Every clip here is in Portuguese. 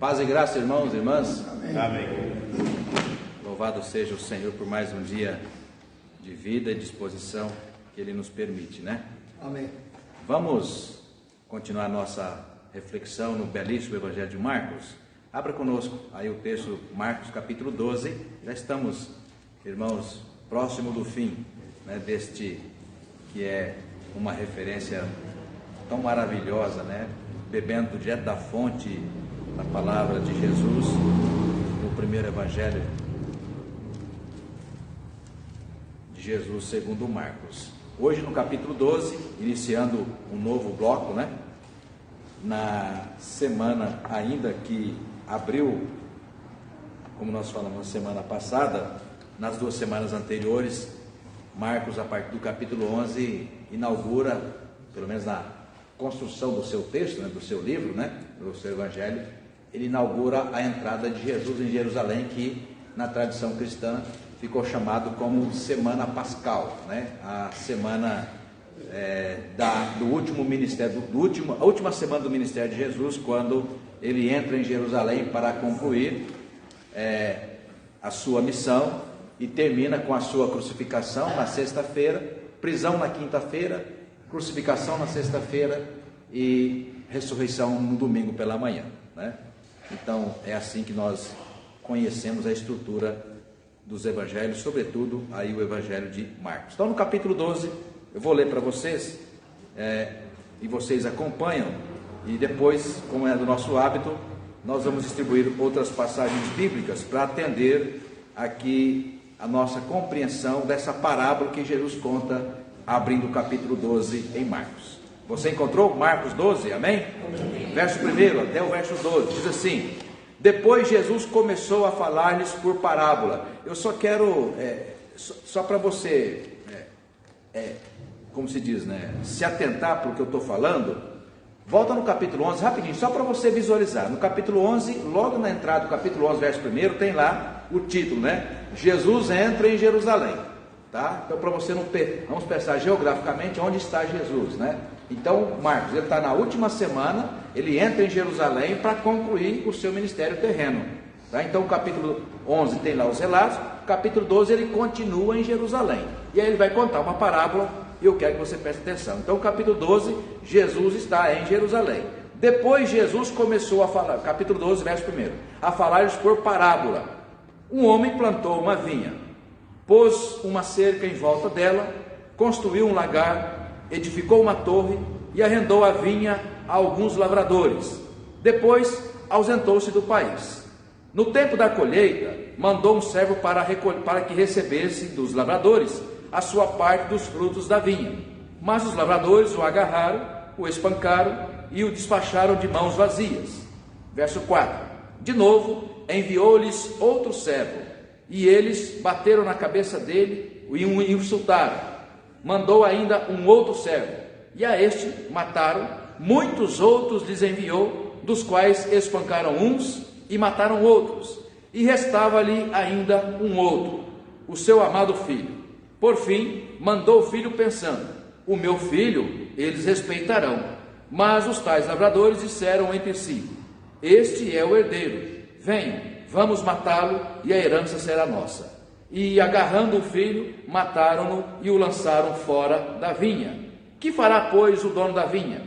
Paz e graça, irmãos e irmãs. Amém. Louvado seja o Senhor por mais um dia de vida e disposição que Ele nos permite, né? Amém. Vamos continuar nossa reflexão no belíssimo Evangelho de Marcos. Abra conosco aí o texto, Marcos capítulo 12. Já estamos, irmãos, próximo do fim, né, deste que é uma referência tão maravilhosa, né? Bebendo direto da fonte da palavra de Jesus, no primeiro Evangelho de Jesus segundo Marcos. Hoje no capítulo 12, iniciando um novo bloco, né? Na semana ainda que abriu, como nós falamos na semana passada, nas 2 semanas anteriores, Marcos, a partir do capítulo 11, inaugura, pelo menos na construção do seu texto, né, do seu livro, né, do seu evangelho, ele inaugura a entrada de Jesus em Jerusalém, que na tradição cristã ficou chamado como Semana Pascal, né, a semana do último ministério, a última semana do ministério de Jesus, quando ele entra em Jerusalém para concluir a sua missão e termina com a sua crucificação na sexta-feira, prisão na quinta-feira, crucificação na sexta-feira e ressurreição no domingo pela manhã, né? Então é assim que nós conhecemos a estrutura dos evangelhos, sobretudo aí o evangelho de Marcos. Então no capítulo 12, eu vou ler para vocês e vocês acompanham, e depois, como é do nosso hábito, nós vamos distribuir outras passagens bíblicas para atender aqui a nossa compreensão dessa parábola que Jesus conta, abrindo o capítulo 12 em Marcos. Você encontrou Marcos 12, amém? Amém. Verso 1 até o verso 12, diz assim: depois Jesus começou a falar-lhes por parábola. Eu só quero, só para você, como se diz, né, se atentar para o que eu estou falando, volta no capítulo 11, rapidinho, só para você visualizar. No capítulo 11, logo na entrada do capítulo 11, verso 1, tem lá o título, né? Jesus entra em Jerusalém, tá? Então, para você não vamos pensar geograficamente onde está Jesus, né? Então, Marcos, ele está na última semana, ele entra em Jerusalém para concluir o seu ministério terreno, tá? Então, o capítulo 11 tem lá os relatos, o capítulo 12 ele continua em Jerusalém, e aí ele vai contar uma parábola, e eu quero que você preste atenção. Então, o capítulo 12, Jesus está em Jerusalém. Depois Jesus começou a falar, capítulo 12, verso 1, a falar-lhes por parábola. Um homem plantou uma vinha, pôs uma cerca em volta dela, construiu um lagar, edificou uma torre e arrendou a vinha a alguns lavradores. Depois ausentou-se do país. No tempo da colheita, mandou um servo para que recebesse dos lavradores a sua parte dos frutos da vinha. Mas os lavradores o agarraram, o espancaram e o despacharam de mãos vazias. Verso 4. De novo, enviou-lhes outro servo, e eles bateram na cabeça dele e o insultaram. Mandou ainda um outro servo, e a este mataram. Muitos outros lhes enviou, dos quais espancaram uns e mataram outros. E restava-lhe ainda um outro, o seu amado filho. Por fim, mandou o filho pensando: o meu filho eles respeitarão. Mas os tais lavradores disseram entre si: este é o herdeiro, venham, vamos matá-lo e a herança será nossa. E agarrando o filho, mataram-no e o lançaram fora da vinha. Que fará, pois, o dono da vinha?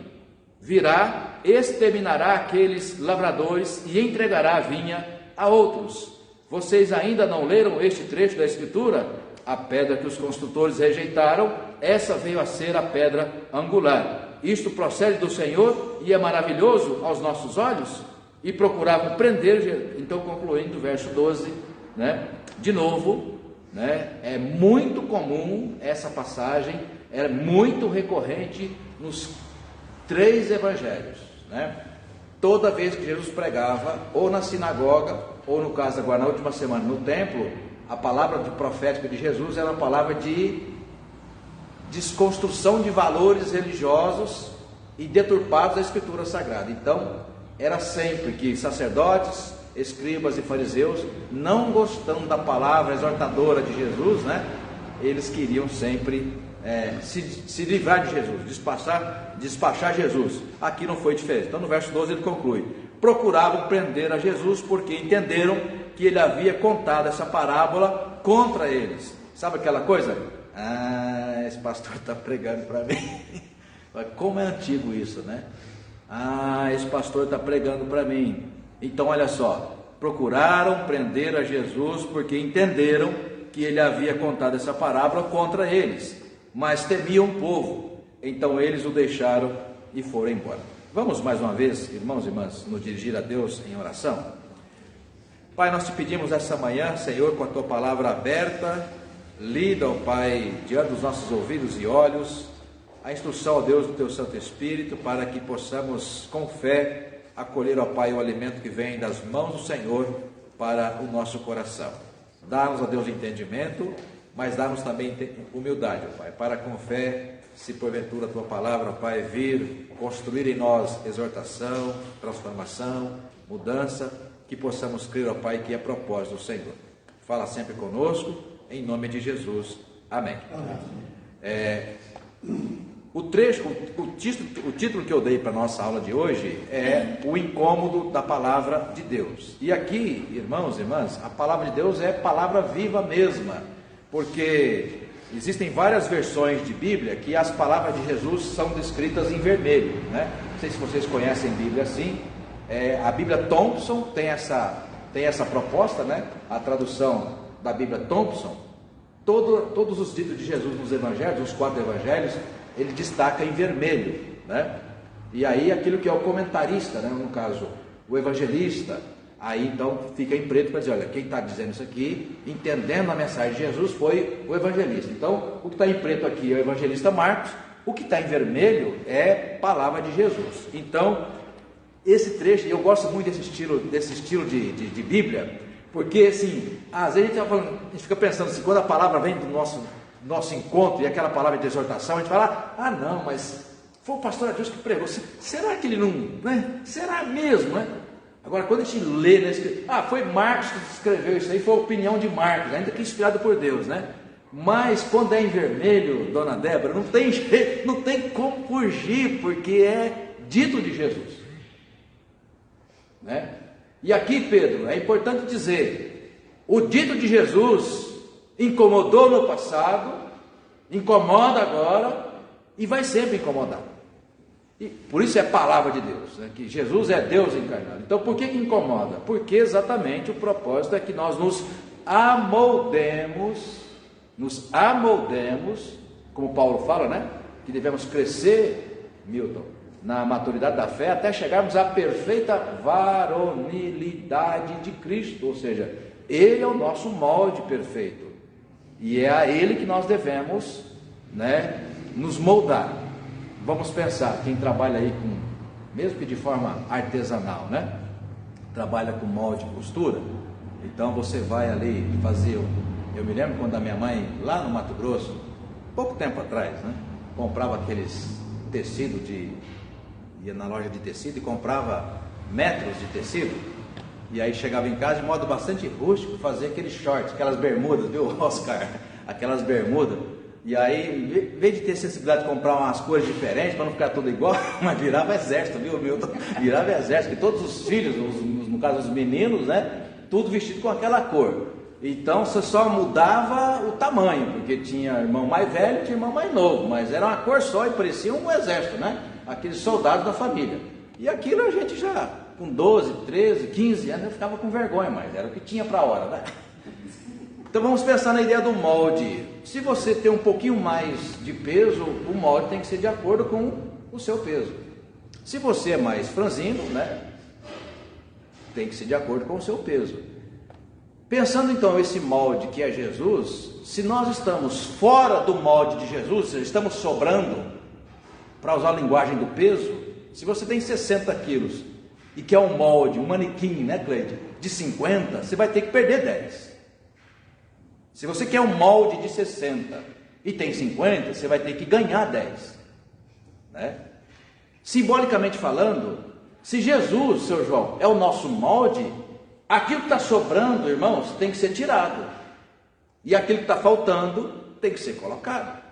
Virá, exterminará aqueles lavradores e entregará a vinha a outros. Vocês ainda não leram este trecho da Escritura? A pedra que os construtores rejeitaram, essa veio a ser a pedra angular. Isto procede do Senhor e é maravilhoso aos nossos olhos? E procuravam prender, então concluindo o verso 12, né? De novo, né? É muito comum essa passagem, é muito recorrente nos 3 evangelhos, né? Toda vez que Jesus pregava, ou na sinagoga, ou no caso agora na última semana no templo, a palavra profética de Jesus era uma palavra de desconstrução de valores religiosos e deturpados da Escritura Sagrada. Então, era sempre que sacerdotes, escribas e fariseus, não gostando da palavra exortadora de Jesus, né, eles queriam sempre se livrar de Jesus, despachar Jesus. Aqui não foi diferente. Então no verso 12 ele conclui: procuravam prender a Jesus, porque entenderam que ele havia contado essa parábola contra eles. Sabe aquela coisa? Ah, esse pastor está pregando para mim. Como é antigo isso, né? Ah, esse pastor está pregando para mim. Então olha só, procuraram prender a Jesus porque entenderam que ele havia contado essa parábola contra eles, mas temiam o povo. Então eles o deixaram e foram embora. Vamos mais uma vez, irmãos e irmãs, nos dirigir a Deus em oração. Pai, nós te pedimos essa manhã, Senhor, com a tua palavra aberta, lida, ó Pai, diante dos nossos ouvidos e olhos, a instrução, ó Deus, do teu Santo Espírito, para que possamos, com fé, acolher, ó Pai, o alimento que vem das mãos do Senhor para o nosso coração. Dá-nos, ó Deus, entendimento, mas dá-nos também humildade, ó Pai, para com fé, se porventura a tua palavra, ó Pai, vir construir em nós exortação, transformação, mudança, que possamos crer, ó Pai, que é propósito do Senhor. Fala sempre conosco, em nome de Jesus. Amém. O título que eu dei para a nossa aula de hoje é o incômodo da palavra de Deus. E aqui, irmãos e irmãs, a palavra de Deus é palavra viva mesma, porque existem várias versões de Bíblia que as palavras de Jesus são descritas em vermelho, né? Não sei se vocês conhecem Bíblia assim. A Bíblia Thompson tem essa proposta, né? A tradução da Bíblia Thompson, todos os ditos de Jesus nos evangelhos, os 4 evangelhos, ele destaca em vermelho, né? E aí aquilo que é o comentarista, né? No caso, o evangelista, aí então fica em preto para dizer, olha, quem está dizendo isso aqui, entendendo a mensagem de Jesus, foi o evangelista. Então, o que está em preto aqui é o evangelista Marcos, o que está em vermelho é palavra de Jesus. Então, esse trecho, eu gosto muito desse estilo de Bíblia, porque assim, às vezes a gente fica pensando assim, quando a palavra vem do nosso encontro e aquela palavra de exortação, a gente fala, ah não, mas foi o pastor Adilson que pregou, será que ele não, né? Será mesmo, né? Agora quando a gente lê, né, foi Marcos que escreveu isso aí, foi a opinião de Marcos, ainda que inspirado por Deus, né? Mas quando é em vermelho, dona Débora, não tem jeito, não tem como fugir, porque é dito de Jesus, né? E aqui, Pedro, é importante dizer, o dito de Jesus incomodou no passado, incomoda agora e vai sempre incomodar. E por isso é palavra de Deus, né? Que Jesus é Deus encarnado. Então por que incomoda? Porque exatamente o propósito é que nós nos amoldemos, como Paulo fala, né? Que devemos crescer, Milton, na maturidade da fé, até chegarmos à perfeita varonilidade de Cristo, ou seja, Ele é o nosso molde perfeito, e é a Ele que nós devemos, né, nos moldar. Vamos pensar, quem trabalha aí mesmo que de forma artesanal, né, trabalha com molde e costura, então você vai ali fazer, eu me lembro quando a minha mãe, lá no Mato Grosso, pouco tempo atrás, né, comprava aqueles tecidos ia na loja de tecido e comprava metros de tecido, e aí chegava em casa de modo bastante rústico, fazia aqueles shorts, aquelas bermudas, viu, Oscar? Aquelas bermudas, e aí, em vez de ter sensibilidade de comprar umas cores diferentes, para não ficar tudo igual, mas virava exército, viu, Milton? Virava exército, e todos os filhos, no caso os meninos, né, tudo vestido com aquela cor. Então você só mudava o tamanho, porque tinha irmão mais velho e tinha irmão mais novo, mas era uma cor só e parecia um exército, né? Aqueles soldados da família. E aquilo a gente já, com 12, 13, 15 anos, eu ficava com vergonha, mas era o que tinha para a hora, né? Então vamos pensar na ideia do molde. Se você tem um pouquinho mais de peso, o molde tem que ser de acordo com o seu peso. Se você é mais franzino, né, tem que ser de acordo com o seu peso. Pensando então esse molde que é Jesus, se nós estamos fora do molde de Jesus, se estamos sobrando, para usar a linguagem do peso, se você tem 60 quilos e quer um molde, um manequim, né, Cleide, de 50, você vai ter que perder 10. Se você quer um molde de 60 e tem 50, você vai ter que ganhar 10, né? Simbolicamente falando, se Jesus, seu João, é o nosso molde, aquilo que está sobrando, irmãos, tem que ser tirado, e aquilo que está faltando tem que ser colocado.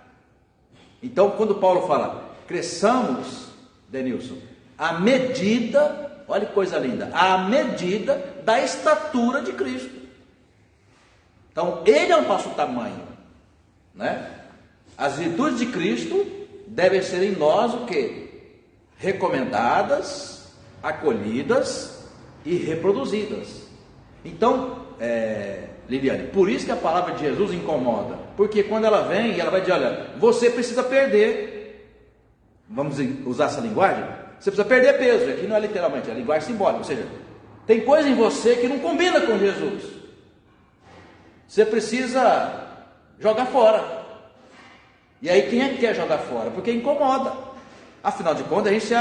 Então quando Paulo fala, cresçamos, Denilson, à medida olha que coisa linda, à medida da estatura de Cristo. Então, Ele é o nosso tamanho, né? As virtudes de Cristo devem ser em nós o quê? Recomendadas, acolhidas e reproduzidas. Então, Liliane, por isso que a palavra de Jesus incomoda, porque quando ela vem, ela vai dizer, olha, você precisa perder, vamos usar essa linguagem, você precisa perder peso, aqui não é literalmente, é linguagem simbólica, ou seja, tem coisa em você que não combina com Jesus, você precisa jogar fora. E aí quem é que quer jogar fora? Porque incomoda, afinal de contas a gente se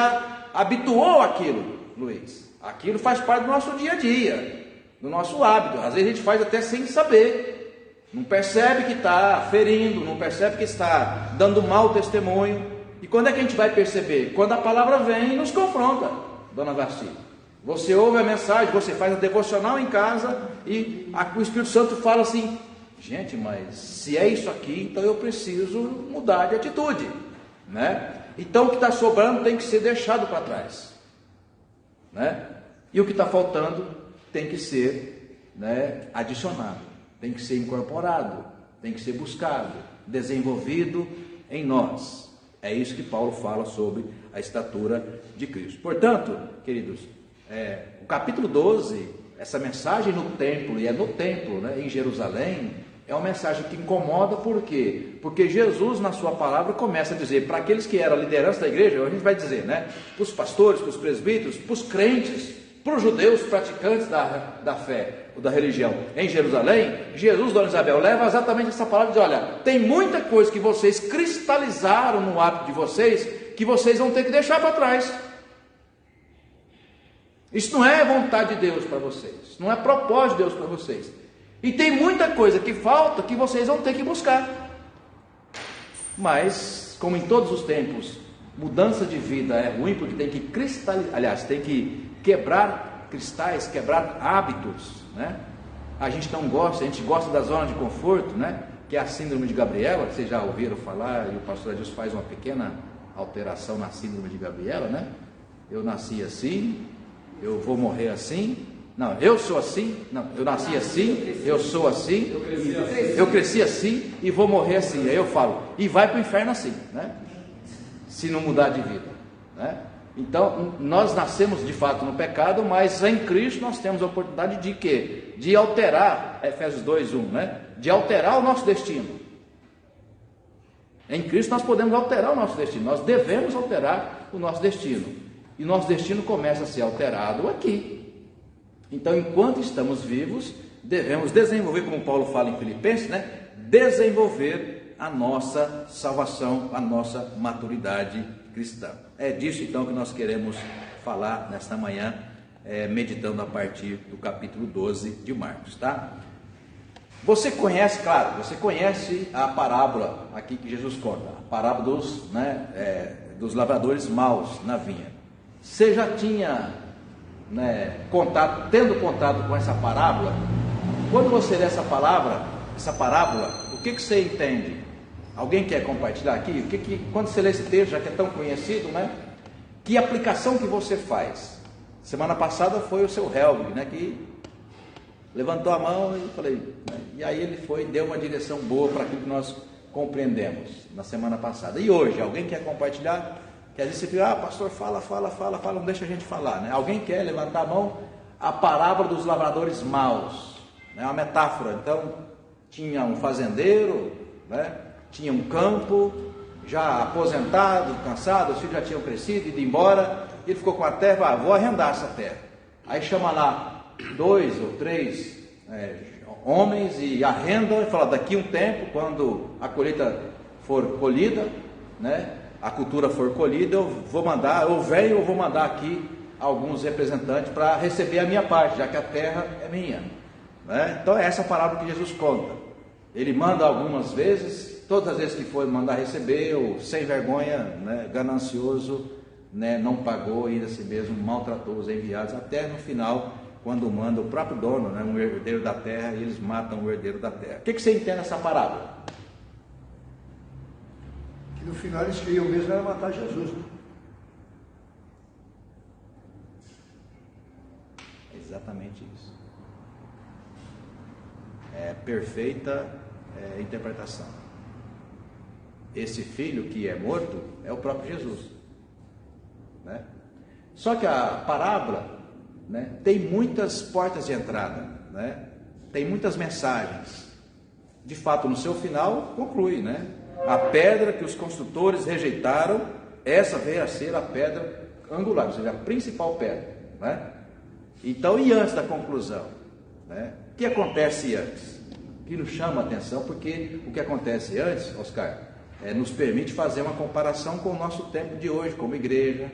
habituou àquilo, Luiz, aquilo faz parte do nosso dia a dia, do nosso hábito, às vezes a gente faz até sem saber, não percebe que está ferindo, não percebe que está dando mau testemunho. E quando é que a gente vai perceber? Quando a palavra vem e nos confronta, dona Vassi. Você ouve a mensagem, você faz a devocional em casa e o Espírito Santo fala assim, gente, mas se é isso aqui, então eu preciso mudar de atitude, né? Então o que está sobrando tem que ser deixado para trás, né? E o que está faltando tem que ser, né, adicionado, tem que ser incorporado, tem que ser buscado, desenvolvido em nós. É isso que Paulo fala sobre a estatura de Cristo. Portanto, queridos, o capítulo 12, essa mensagem no templo, e é no templo, né, em Jerusalém, é uma mensagem que incomoda, por quê? Porque Jesus, na sua palavra, começa a dizer para aqueles que eram a liderança da igreja, a gente vai dizer, né, para os pastores, para os presbíteros, para os crentes, para os judeus praticantes da fé, ou da religião, em Jerusalém, Jesus, dona Isabel, leva exatamente essa palavra de, olha, tem muita coisa que vocês cristalizaram no hábito de vocês, que vocês vão ter que deixar para trás. Isso não é vontade de Deus para vocês, não é propósito de Deus para vocês. E tem muita coisa que falta que vocês vão ter que buscar. Mas, como em todos os tempos, mudança de vida é ruim, porque tem que cristalizar, aliás, tem que quebrar cristais, quebrar hábitos, né? A gente não gosta, a gente gosta da zona de conforto, né? Que é a síndrome de Gabriela, que vocês já ouviram falar, e o pastor Adilson faz uma pequena alteração na síndrome de Gabriela, né? Eu nasci assim, eu vou morrer assim, não, eu sou assim, não, eu nasci assim, eu sou assim, eu cresci assim e vou morrer assim. Aí eu falo, e vai para o inferno assim, né? Se não mudar de vida, né? Então, nós nascemos de fato no pecado, mas em Cristo nós temos a oportunidade de quê? De alterar, Efésios 2:1, né? De alterar o nosso destino. Em Cristo nós podemos alterar o nosso destino, nós devemos alterar o nosso destino. E nosso destino começa a ser alterado aqui. Então, enquanto estamos vivos, devemos desenvolver, como Paulo fala em Filipenses, né? Desenvolver a nossa salvação, a nossa maturidade cristã. É disso então que nós queremos falar nesta manhã, meditando a partir do capítulo 12 de Marcos, tá? Você conhece, claro, você conhece a parábola aqui que Jesus conta, a parábola dos lavradores maus na vinha. Você já tinha, né, tendo contato com essa parábola? Quando você lê essa parábola, o que você entende? Alguém quer compartilhar aqui? Quando você lê esse texto, já que é tão conhecido, né? Que aplicação que você faz? Semana passada foi o seu Helvig, né? Que levantou a mão e falei, né? E aí ele deu uma direção boa para aquilo que nós compreendemos na semana passada. E hoje, alguém quer compartilhar? Que às vezes você fica, pastor, fala, não deixa a gente falar, né? Alguém quer levantar a mão? A parábola dos lavradores maus, né? Uma metáfora. Então, tinha um fazendeiro, né? Tinha um campo, já aposentado, cansado, os filhos já tinham crescido, ido embora, ele ficou com a terra, vou arrendar essa terra. Aí chama lá 2 ou 3 homens e arrendam, e fala, daqui um tempo, quando a colheita for colhida, né, a cultura for colhida, eu vou mandar aqui alguns representantes para receber a minha parte, já que a terra é minha, né? Então é essa palavra que Jesus conta. Ele manda algumas vezes, todas as vezes que foi mandar receber, o sem vergonha, né, ganancioso, né, não pagou e ainda assim mesmo maltratou os enviados, até no final, quando manda o próprio dono, né, um herdeiro da terra, e eles matam o herdeiro da terra. O que você entende nessa parábola? Que no final eles queriam mesmo era matar Jesus, né? Exatamente isso. É perfeita interpretação. Esse filho que é morto é o próprio Jesus, né? Só que a parábola, né, tem muitas portas de entrada, né? Tem muitas mensagens. De fato, no seu final, conclui, né? A pedra que os construtores rejeitaram, essa veio a ser a pedra angular, ou seja, a principal pedra, né? Então, e antes da conclusão, né? O que acontece antes? Que nos chama a atenção, porque o que acontece antes, Oscar, nos permite fazer uma comparação com o nosso tempo de hoje, como igreja,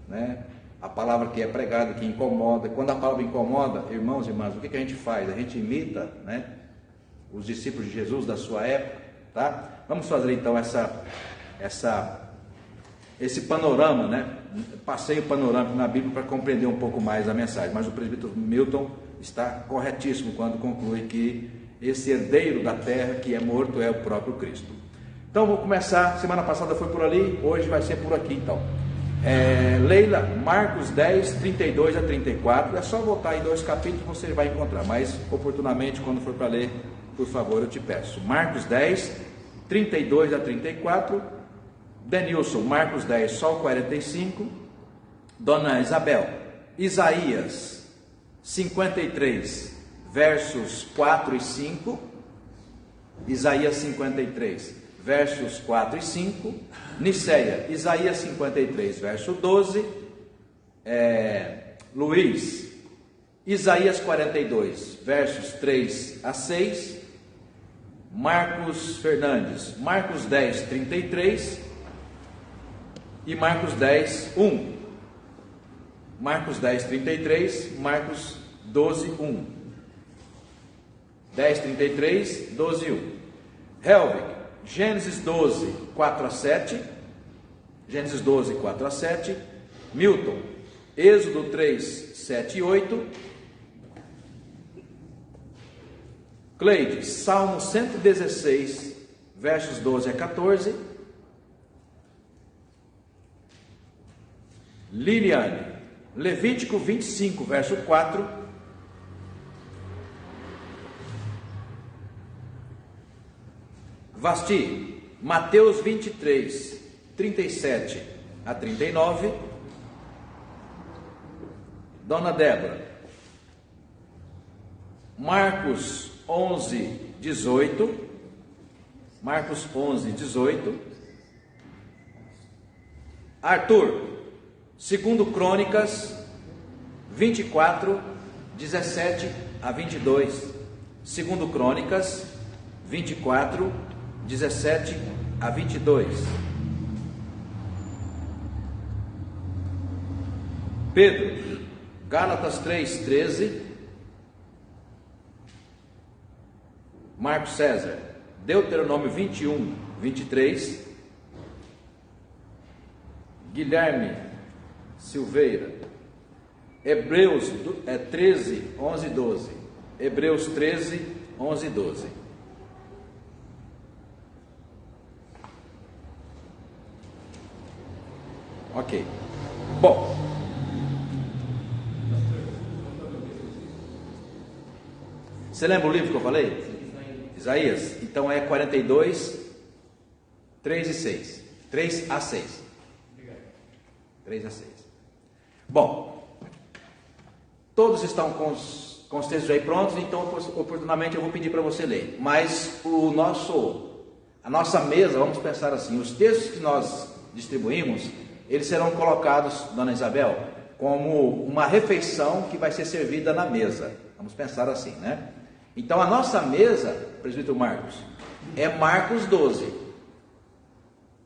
né? A palavra que é pregada, que incomoda. Quando a palavra incomoda, irmãos e irmãs, o que a gente faz? A gente imita, né, os discípulos de Jesus da sua época, tá? Vamos fazer então esse panorama, né? Passeio panorâmico na Bíblia para compreender um pouco mais a mensagem. Mas o presbítero Milton está corretíssimo quando conclui que esse herdeiro da terra que é morto é o próprio Cristo. Então vou começar. Semana passada foi por ali, hoje vai ser por aqui então. Leila, Marcos 10, 32 a 34, é só voltar em 2 capítulos, você vai encontrar, mas oportunamente quando for para ler, por favor, eu te peço. Marcos 10, 32 a 34, Denilson, Marcos 10, só o 45, Dona Isabel, Isaías 53, versos 4 e 5, Isaías 53, versos 4 e 5, Niceia, Isaías 53, verso 12, Luiz, Isaías 42, versos 3 a 6, Marcos Fernandes, Marcos 10, 33 e Marcos 10, 1. Marcos 10, 33, Marcos 12, 1. 10, 33, 12, 1. Helvig, Gênesis 12, 4 a 7, Gênesis 12, 4 a 7, Milton, Êxodo 3, 7 e 8, Cleide, Salmo 116, versos 12 a 14, Liliane, Levítico 25, verso 4, Vasti, Mateus 23, 37 a 39, Dona Débora, Marcos 11, 18, Marcos 11, 18, Arthur, 2 Crônicas 24, 17 a 22, 2 Crônicas 24, 17 a 22. Pedro, Gálatas 3, 13. Marcos César, Deuteronômio 21, 23. Guilherme Silveira, Hebreus 13, 11, 12. Hebreus 13, 11, 12. Ok. Bom. Você lembra o livro que eu falei? Isaías. Então é 42, 3 e 6. 3 a 6. 3 a 6. Bom. Todos estão com os textos aí prontos, então oportunamente eu vou pedir para você ler. Mas a nossa mesa, vamos pensar assim, os textos que nós distribuímos, eles serão colocados, Dona Isabel, como uma refeição que vai ser servida na mesa. Vamos pensar assim, né? Então a nossa mesa, presbítero Marcos, é Marcos 12.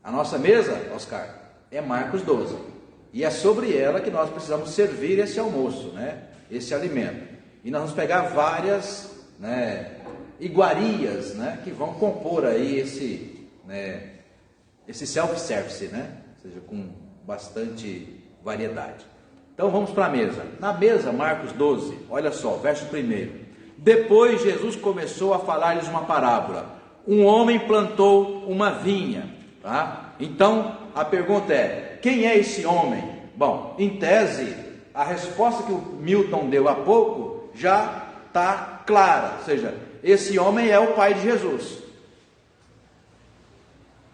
A nossa mesa, Oscar, é Marcos 12. E é sobre ela que nós precisamos servir esse almoço, né? Esse alimento. E nós vamos pegar várias, né, iguarias, né, que vão compor aí esse self-service, né? Ou seja, com bastante variedade. Então vamos para a mesa. Na mesa, Marcos 12, olha só, verso 1. Depois Jesus começou a falar-lhes uma parábola. Um homem plantou uma vinha, tá? Então a pergunta é: quem é esse homem? Bom, em tese, a resposta que o Milton deu há pouco já está clara, ou seja, esse homem é o pai de Jesus.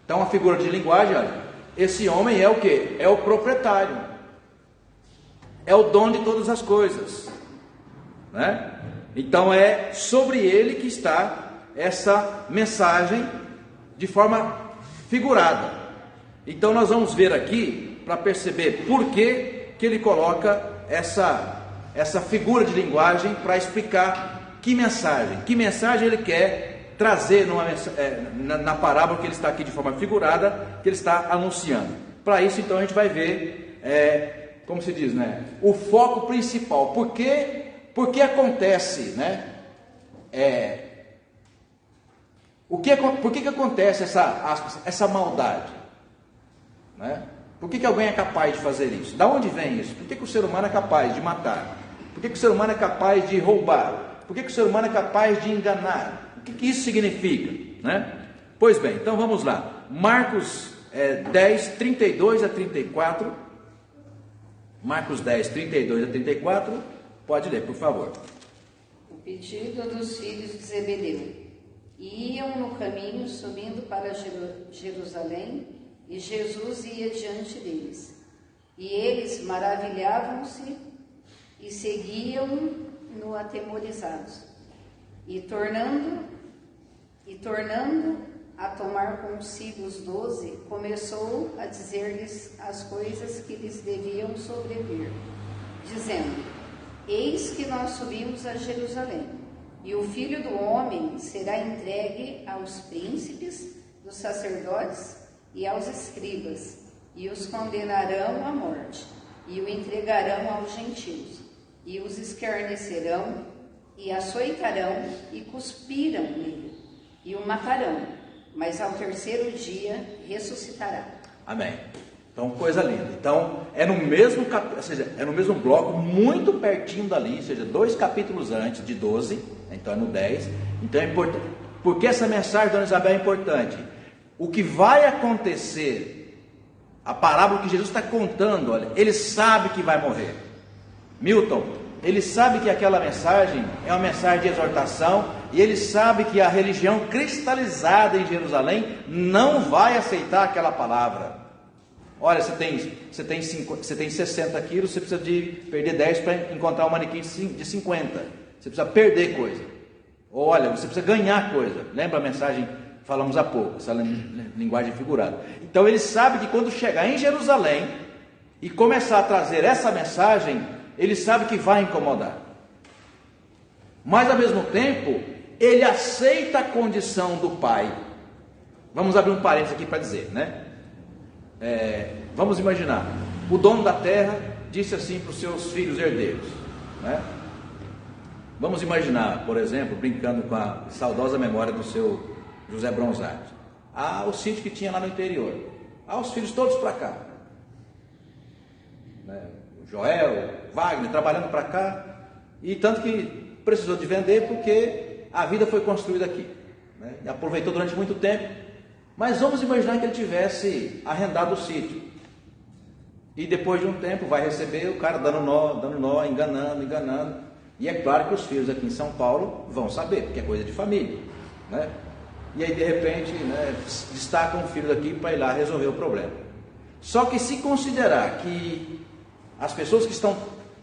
Então a figura de linguagem, olha, esse homem é o quê? É o proprietário, é o dono de todas as coisas, né? Então é sobre ele que está essa mensagem de forma figurada. Então nós vamos ver aqui, para perceber por que ele coloca essa figura de linguagem para explicar que mensagem ele quer trazer na parábola que ele está aqui de forma figurada, que ele está anunciando. Para isso então a gente vai ver, como se diz, né, o foco principal. Por que acontece, né? Por que acontece essa maldade? Né? Por que alguém é capaz de fazer isso? Da onde vem isso? Por que o ser humano é capaz de matar? Por que o ser humano é capaz de roubar? Por que o ser humano é capaz de enganar? O que isso significa? Né? Pois bem, então vamos lá. Marcos 10, 32 a 34. Marcos 10, 32 a 34. Pode ler, por favor. O pedido dos filhos de Zebedeu. Iam no caminho subindo para Jerusalém, e Jesus ia diante deles. E eles maravilhavam-se e seguiam-no atemorizados. E tornando a tomar consigo os 12, começou a dizer-lhes as coisas que lhes deviam sobrevir, dizendo: Eis que nós subimos a Jerusalém, e o Filho do Homem será entregue aos príncipes dos sacerdotes e aos escribas, e os condenarão à morte, e o entregarão aos gentios, e os escarnecerão, e açoitarão, e cuspirão nele, e o matarão, mas ao terceiro dia ressuscitará. Amém. Então, coisa linda. Então, é no mesmo ou seja, é no mesmo bloco, muito pertinho dali, ou seja, 2 capítulos antes de 12, então é no 10. Então é importante. Por que essa mensagem, Dona Isabel, é importante? O que vai acontecer, a parábola que Jesus está contando, olha, ele sabe que vai morrer. Milton, ele sabe que aquela mensagem é uma mensagem de exortação, e ele sabe que a religião cristalizada em Jerusalém não vai aceitar aquela palavra. Olha, você tem 60 quilos, você precisa de perder 10 para encontrar um manequim de 50. Você precisa perder coisa. Ou olha, você precisa ganhar coisa. Lembra a mensagem que falamos há pouco, essa linguagem figurada. Então ele sabe que quando chegar em Jerusalém e começar a trazer essa mensagem, ele sabe que vai incomodar. Mas ao mesmo tempo, ele aceita a condição do pai. Vamos abrir um parênteses aqui para dizer, né? Vamos imaginar, o dono da terra disse assim para os seus filhos herdeiros, né? Vamos imaginar, por exemplo, brincando com a saudosa memória do seu José Bronzatti, o sítio que tinha lá no interior, os filhos todos para cá, né? Joel, Wagner trabalhando para cá, e tanto que precisou de vender porque a vida foi construída aqui, né? E aproveitou durante muito tempo. Mas vamos imaginar que ele tivesse arrendado o sítio, e depois de um tempo vai receber o cara dando nó, enganando, e é claro que os filhos aqui em São Paulo vão saber, porque é coisa de família, né? E aí de repente, né, destacam um filho daqui para ir lá resolver o problema. Só que se considerar que as pessoas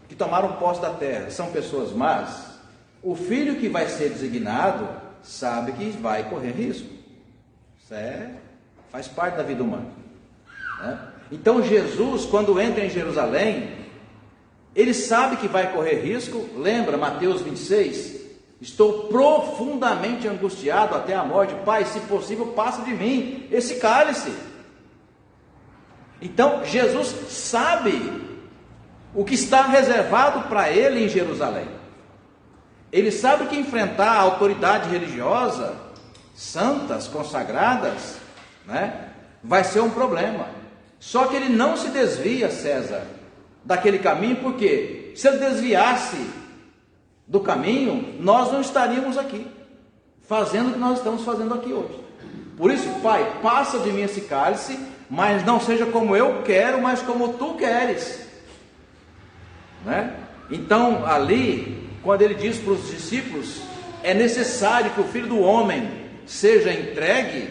que tomaram posse da terra são pessoas más, o filho que vai ser designado sabe que vai correr risco. Isso faz parte da vida humana, né? Então Jesus, quando entra em Jerusalém, ele sabe que vai correr risco. Lembra Mateus 26? Estou profundamente angustiado até a morte. Pai, se possível, passa de mim esse cálice. Então Jesus sabe o que está reservado para ele em Jerusalém. Ele sabe que enfrentar a autoridade religiosa, santas, consagradas, né, vai ser um problema. Só que ele não se desvia, César, daquele caminho, porque se ele desviasse do caminho, nós não estaríamos aqui fazendo o que nós estamos fazendo aqui hoje. Por isso, Pai, passa de mim esse cálice, mas não seja como eu quero, mas como tu queres. né? Então ali, quando ele diz para os discípulos, é necessário que o Filho do Homem seja entregue,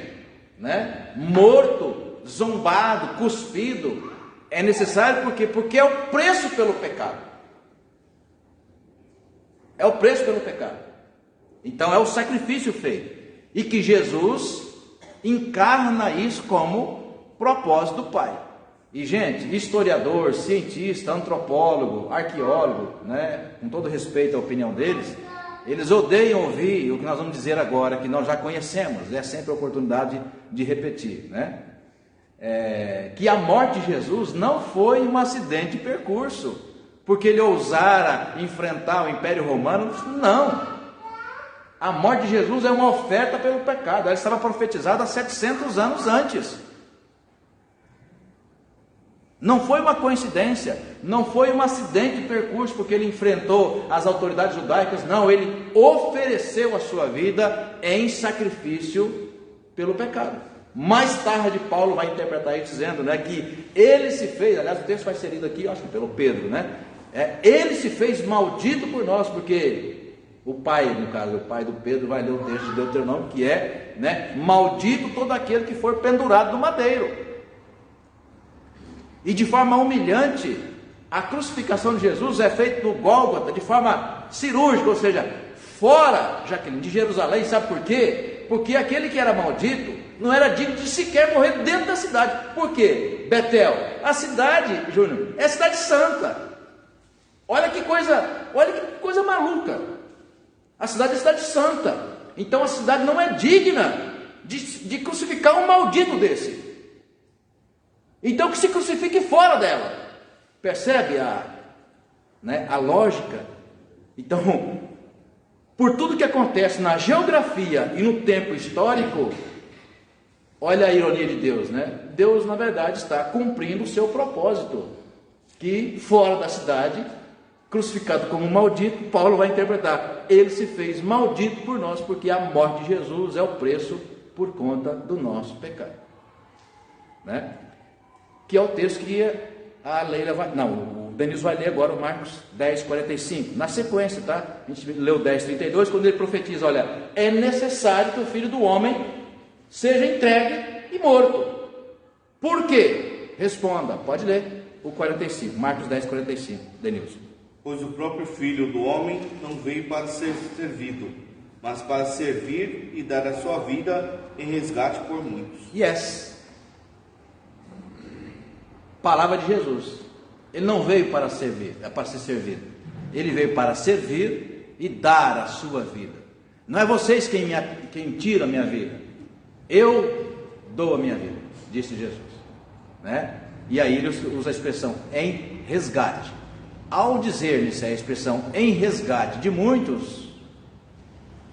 né? Morto, zombado, cuspido, é necessário porque é o preço pelo pecado, é o preço pelo pecado. Então é o sacrifício feito, e que Jesus encarna isso como propósito do Pai. E gente, historiador, cientista, antropólogo, arqueólogo, né, com todo respeito à opinião deles, eles odeiam ouvir o que nós vamos dizer agora, que nós já conhecemos, é sempre a oportunidade de repetir, né? Que a morte de Jesus não foi um acidente de percurso, porque ele ousara enfrentar o Império Romano. Não, a morte de Jesus é uma oferta pelo pecado. Ela estava profetizada há 700 anos antes. Não foi uma coincidência, não foi um acidente de percurso porque ele enfrentou as autoridades judaicas. Não, ele ofereceu a sua vida em sacrifício pelo pecado. Mais tarde Paulo vai interpretar isso dizendo, né, que ele se fez, aliás o texto vai ser lido aqui, acho que pelo Pedro, né? Ele se fez maldito por nós, porque o pai, no caso, o pai do Pedro vai ler o texto de Deuteronômio, que é, né, maldito todo aquele que for pendurado no madeiro. E de forma humilhante, a crucificação de Jesus é feita no Gólgota, de forma cirúrgica, ou seja, fora, Jaqueline, de Jerusalém. Sabe por quê? Porque aquele que era maldito não era digno de sequer morrer dentro da cidade. Por quê? Betel, a cidade, Júnior, é cidade santa. Olha que coisa maluca. A cidade é cidade santa. Então a cidade não é digna de crucificar um maldito desse. Então que se crucifique fora dela. Percebe a lógica? Então, por tudo que acontece na geografia e no tempo histórico, olha a ironia de Deus, né? Deus, na verdade, está cumprindo o seu propósito, que fora da cidade, crucificado como maldito, Paulo vai interpretar, ele se fez maldito por nós, porque a morte de Jesus é o preço por conta do nosso pecado, né? Que é o texto que a Leila vai... Não, o Denilson vai ler agora o Marcos 10, 45. Na sequência, tá? A gente leu 10, 32, quando ele profetiza, olha, é necessário que o Filho do Homem seja entregue e morto. Por quê? Responda, pode ler o 45, Marcos 10, 45, Denilson. Pois o próprio Filho do Homem não veio para ser servido, mas para servir e dar a sua vida em resgate por muitos. Yes. Palavra de Jesus. Ele não veio para servir, para ser servido. Ele veio para servir e dar a sua vida. Não é vocês quem tira a minha vida. Eu dou a minha vida, disse Jesus, né? E aí ele usa a expressão em resgate. Ao dizer-lhes a expressão em resgate de muitos,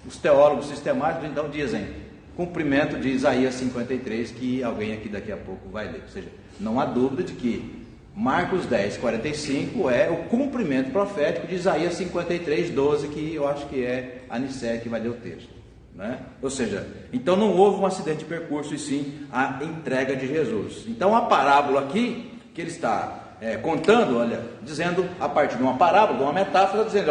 os teólogos sistemáticos então dizem cumprimento de Isaías 53, que alguém aqui daqui a pouco vai ler. Ou seja, não há dúvida de que Marcos 10, 45 é o cumprimento profético de Isaías 53, 12, que eu acho que é a Nicé que vai ler o texto, né? Ou seja, então não houve um acidente de percurso, e sim a entrega de Jesus. Então a parábola aqui, que ele está contando, olha, dizendo, a partir de uma parábola, de uma metáfora, dizendo,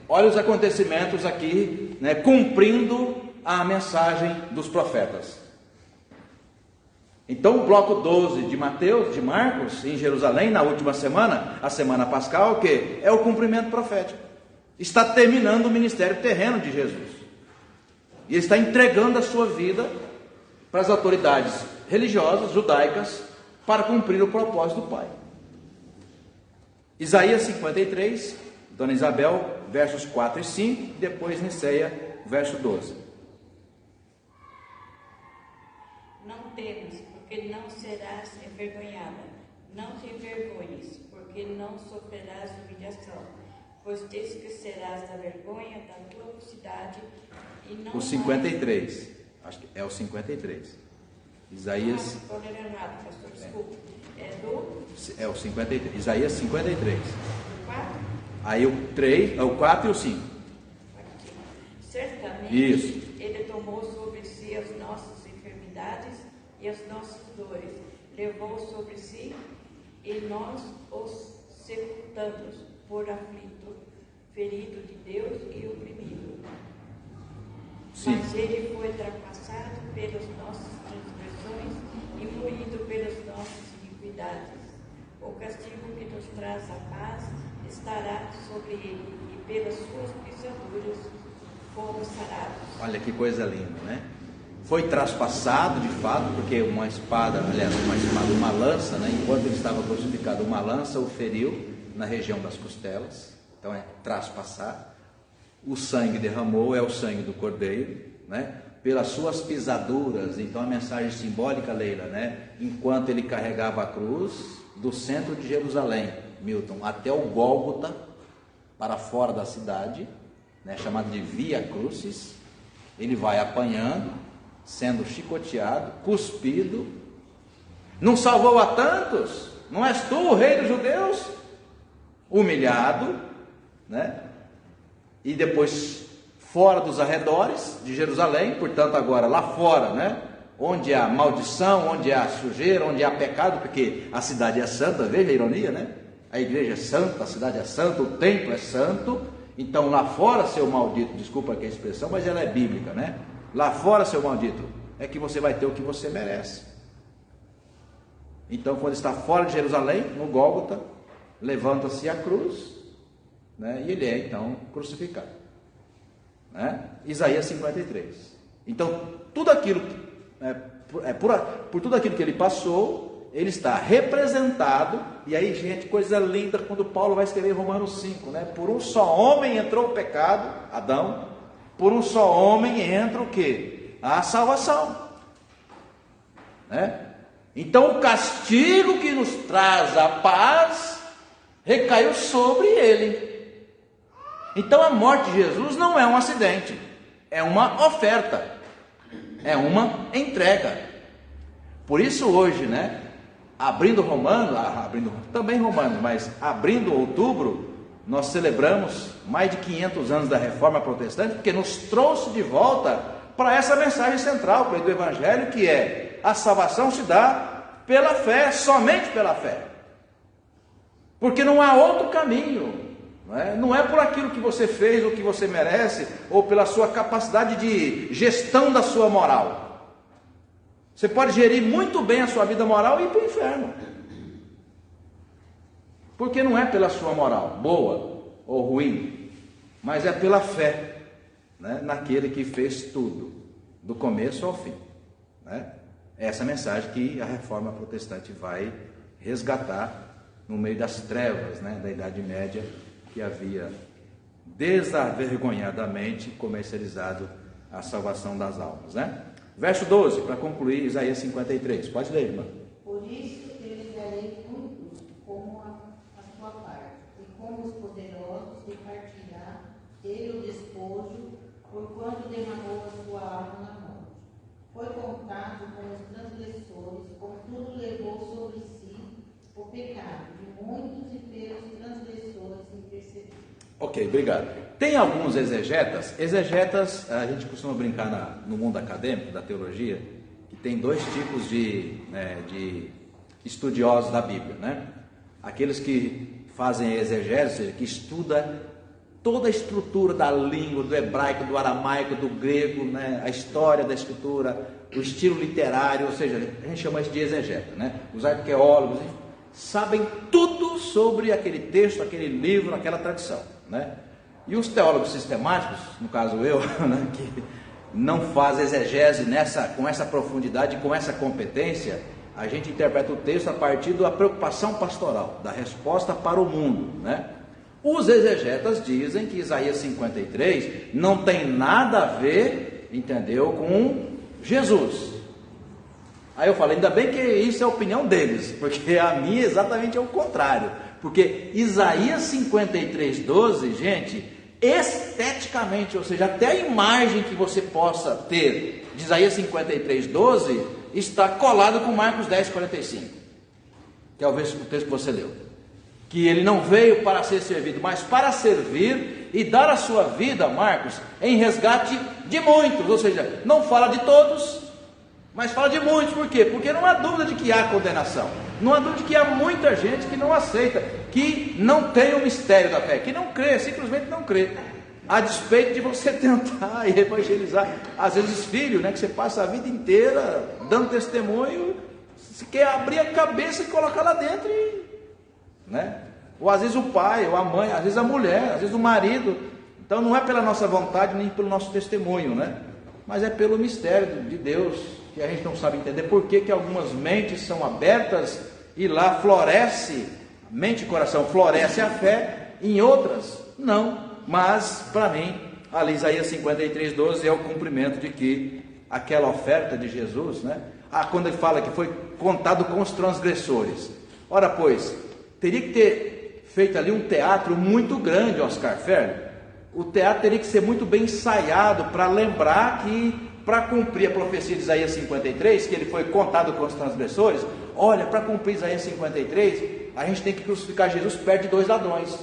olha os acontecimentos aqui, né, cumprindo a mensagem dos profetas. Então o bloco 12 de Mateus, de Marcos, em Jerusalém, na última semana, a semana pascal, o que? É o cumprimento profético. Está terminando o ministério terreno de Jesus. E ele está entregando a sua vida para as autoridades religiosas, judaicas, para cumprir o propósito do Pai. Isaías 53, Dona Isabel, versos 4 e 5, depois Niceia, verso 12. Não temas, porque não serás envergonhada. Não te envergonhes, porque não sofrerás humilhação, pois te esquecerás da vergonha da tua mocidade e não... O 53, acho que é o 53. Isaías... Estou lendo errado, pastor, desculpa. É o 53, Isaías 53. O 4? Aí o 3, o 4 e o 5. Certamente, isso. Ele tomou sobre si as nossas enfermidades e as nossas dores, levou sobre si e nós os sepultamos. por aflito, ferido de Deus e oprimido. Sim. Mas ele foi trapassado pelas nossas transgressões e moído pelas nossas iniquidades. O castigo que nos traz a paz estará sobre ele, e pelas suas pisaduras fomos sarados. Olha que coisa linda, né? Foi traspassado de fato, porque uma espada, aliás, uma lança, né? Enquanto ele estava crucificado, uma lança o feriu na região das costelas. Então é traspassar. O sangue derramou, é o sangue do Cordeiro, né? Pelas suas pisaduras. Então a mensagem simbólica, Leila, né? Enquanto ele carregava a cruz do centro de Jerusalém, Milton, até o Gólgota, para fora da cidade, né? Chamado de Via Crucis, ele vai apanhando, sendo chicoteado, cuspido. Não salvou a tantos? Não és tu o rei dos judeus? Humilhado, né? E depois fora dos arredores de Jerusalém, portanto agora lá fora, né? Onde há maldição, onde há sujeira, onde há pecado, porque a cidade é santa, veja a ironia, né? A igreja é santa, a cidade é santa, o templo é santo. Então lá fora, seu maldito, desculpa aqui a expressão, mas ela é bíblica, né? Lá fora, seu maldito, é que você vai ter o que você merece. Então quando está fora de Jerusalém, no Gólgota, levanta-se a cruz, né? E ele é então crucificado, né? Isaías 53. Então tudo aquilo, por tudo aquilo que ele passou, ele está representado. E aí, gente, coisa linda quando Paulo vai escrever Romanos 5, né? Por um só homem entrou o pecado, Adão. Por um só homem entra o quê? A salvação, né? Então o castigo que nos traz a paz recaiu sobre ele. Então a morte de Jesus não é um acidente, é uma oferta, é uma entrega. Por isso hoje, né? Abrindo outubro, nós celebramos mais de 500 anos da Reforma Protestante, porque nos trouxe de volta para essa mensagem central do Evangelho, que é: a salvação se dá pela fé, somente pela fé, porque não há outro caminho. Não é por aquilo que você fez, ou que você merece, ou pela sua capacidade de gestão da sua moral. Você pode gerir muito bem a sua vida moral e ir para o inferno, porque não é pela sua moral, boa ou ruim, mas é pela fé, né? Naquele que fez tudo, do começo ao fim, né? Essa mensagem que a Reforma Protestante vai resgatar no meio das trevas, né? Da Idade Média, que havia desavergonhadamente comercializado a salvação das almas, né? Verso 12, para concluir, Isaías 53. Pode ler, irmã. Por isso eu lhe darei tudo como a sua parte, e como os poderosos repartirá ele o despojo, porquanto derramou a sua alma na morte. Foi contado com os transgressores, contudo levou sobre si o pecado de muitos, e pelos transgressores intercedeu. Ok, obrigado. Tem alguns exegetas, a gente costuma brincar no mundo acadêmico, da teologia, que tem dois tipos de estudiosos da Bíblia, né? Aqueles que fazem exegese, ou seja, que estuda toda a estrutura da língua, do hebraico, do aramaico, do grego, né? A história da escritura, o estilo literário, ou seja, a gente chama isso de exegeta, né? Os arqueólogos sabem tudo sobre aquele texto, aquele livro, aquela tradição, né? E os teólogos sistemáticos, no caso eu, né, que não faz exegese com essa profundidade, com essa competência, a gente interpreta o texto a partir da preocupação pastoral, da resposta para o mundo, né? Os exegetas dizem que Isaías 53 não tem nada a ver, entendeu, com Jesus. Aí eu falo, ainda bem que isso é a opinião deles, porque a minha exatamente é o contrário. Porque Isaías 53, 12, gente, esteticamente, ou seja, até a imagem que você possa ter de Isaías 53, 12, está colado com Marcos 10, 45, que é o texto que você leu. Que ele não veio para ser servido, mas para servir e dar a sua vida, Marcos, em resgate de muitos. Ou seja, não fala de todos, mas fala de muitos. Por quê? Porque não há dúvida de que há condenação, não há dúvida de que há muita gente que não aceita. que não tem o mistério da fé, que não crê, simplesmente não crê, a despeito de você tentar evangelizar, às vezes filho, né, que você passa a vida inteira dando testemunho, você quer abrir a cabeça e colocar lá dentro, né? Ou às vezes o pai, ou a mãe, às vezes a mulher, às vezes o marido. Então não é pela nossa vontade, nem pelo nosso testemunho, né? Mas é pelo mistério de Deus, que a gente não sabe entender por que algumas mentes são abertas e lá floresce, mente e coração, floresce a fé, em outras não. Mas para mim, ali Isaías 53:12 é o cumprimento de que aquela oferta de Jesus, né? Quando ele fala que foi contado com os transgressores. Ora pois, teria que ter feito ali um teatro muito grande, Oscar Ferro. O teatro teria que ser muito bem ensaiado para lembrar que, para cumprir a profecia de Isaías 53, que ele foi contado com os transgressores, olha, para cumprir Isaías 53, a gente tem que crucificar Jesus perto de 2 ladrões.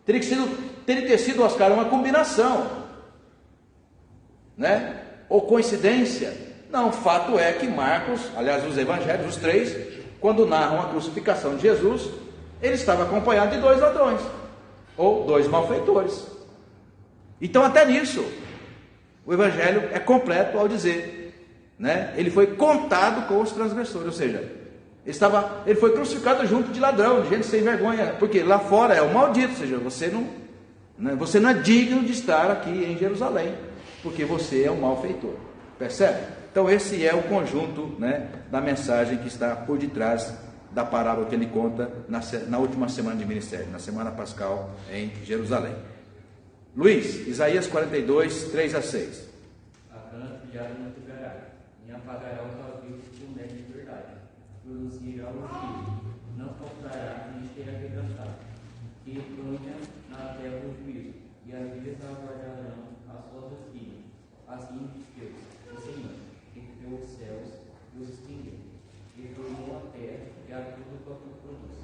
Teria que ter sido, Oscar, uma combinação, né? Ou coincidência? Não, o fato é que Marcos, aliás, os evangelhos, os 3, quando narram a crucificação de Jesus, ele estava acompanhado de 2 ladrões, ou 2 malfeitores. Então até nisso, o evangelho é completo ao dizer, né? Ele foi contado com os transgressores, ou seja, ele foi crucificado junto de ladrão, de gente sem vergonha, porque lá fora é o maldito, ou seja, você não é digno de estar aqui em Jerusalém, porque você é um malfeitor, percebe? Então esse é o conjunto, né, da mensagem que está por detrás da parábola que ele conta na última semana de ministério, na semana pascal em Jerusalém. Luiz, Isaías 42, 3-6. A cana trilhada não quebrará, nem apagará o pavio que o mede de verdade. Produzirá o filho, não faltará, nem será quebrantado. Que ponha na terra o juízo, e as vidas aguardarão as suas filhas. Assim diz Deus, o Senhor, que criou os céus e os extinguiu, e formou a terra e a tudo quanto produz.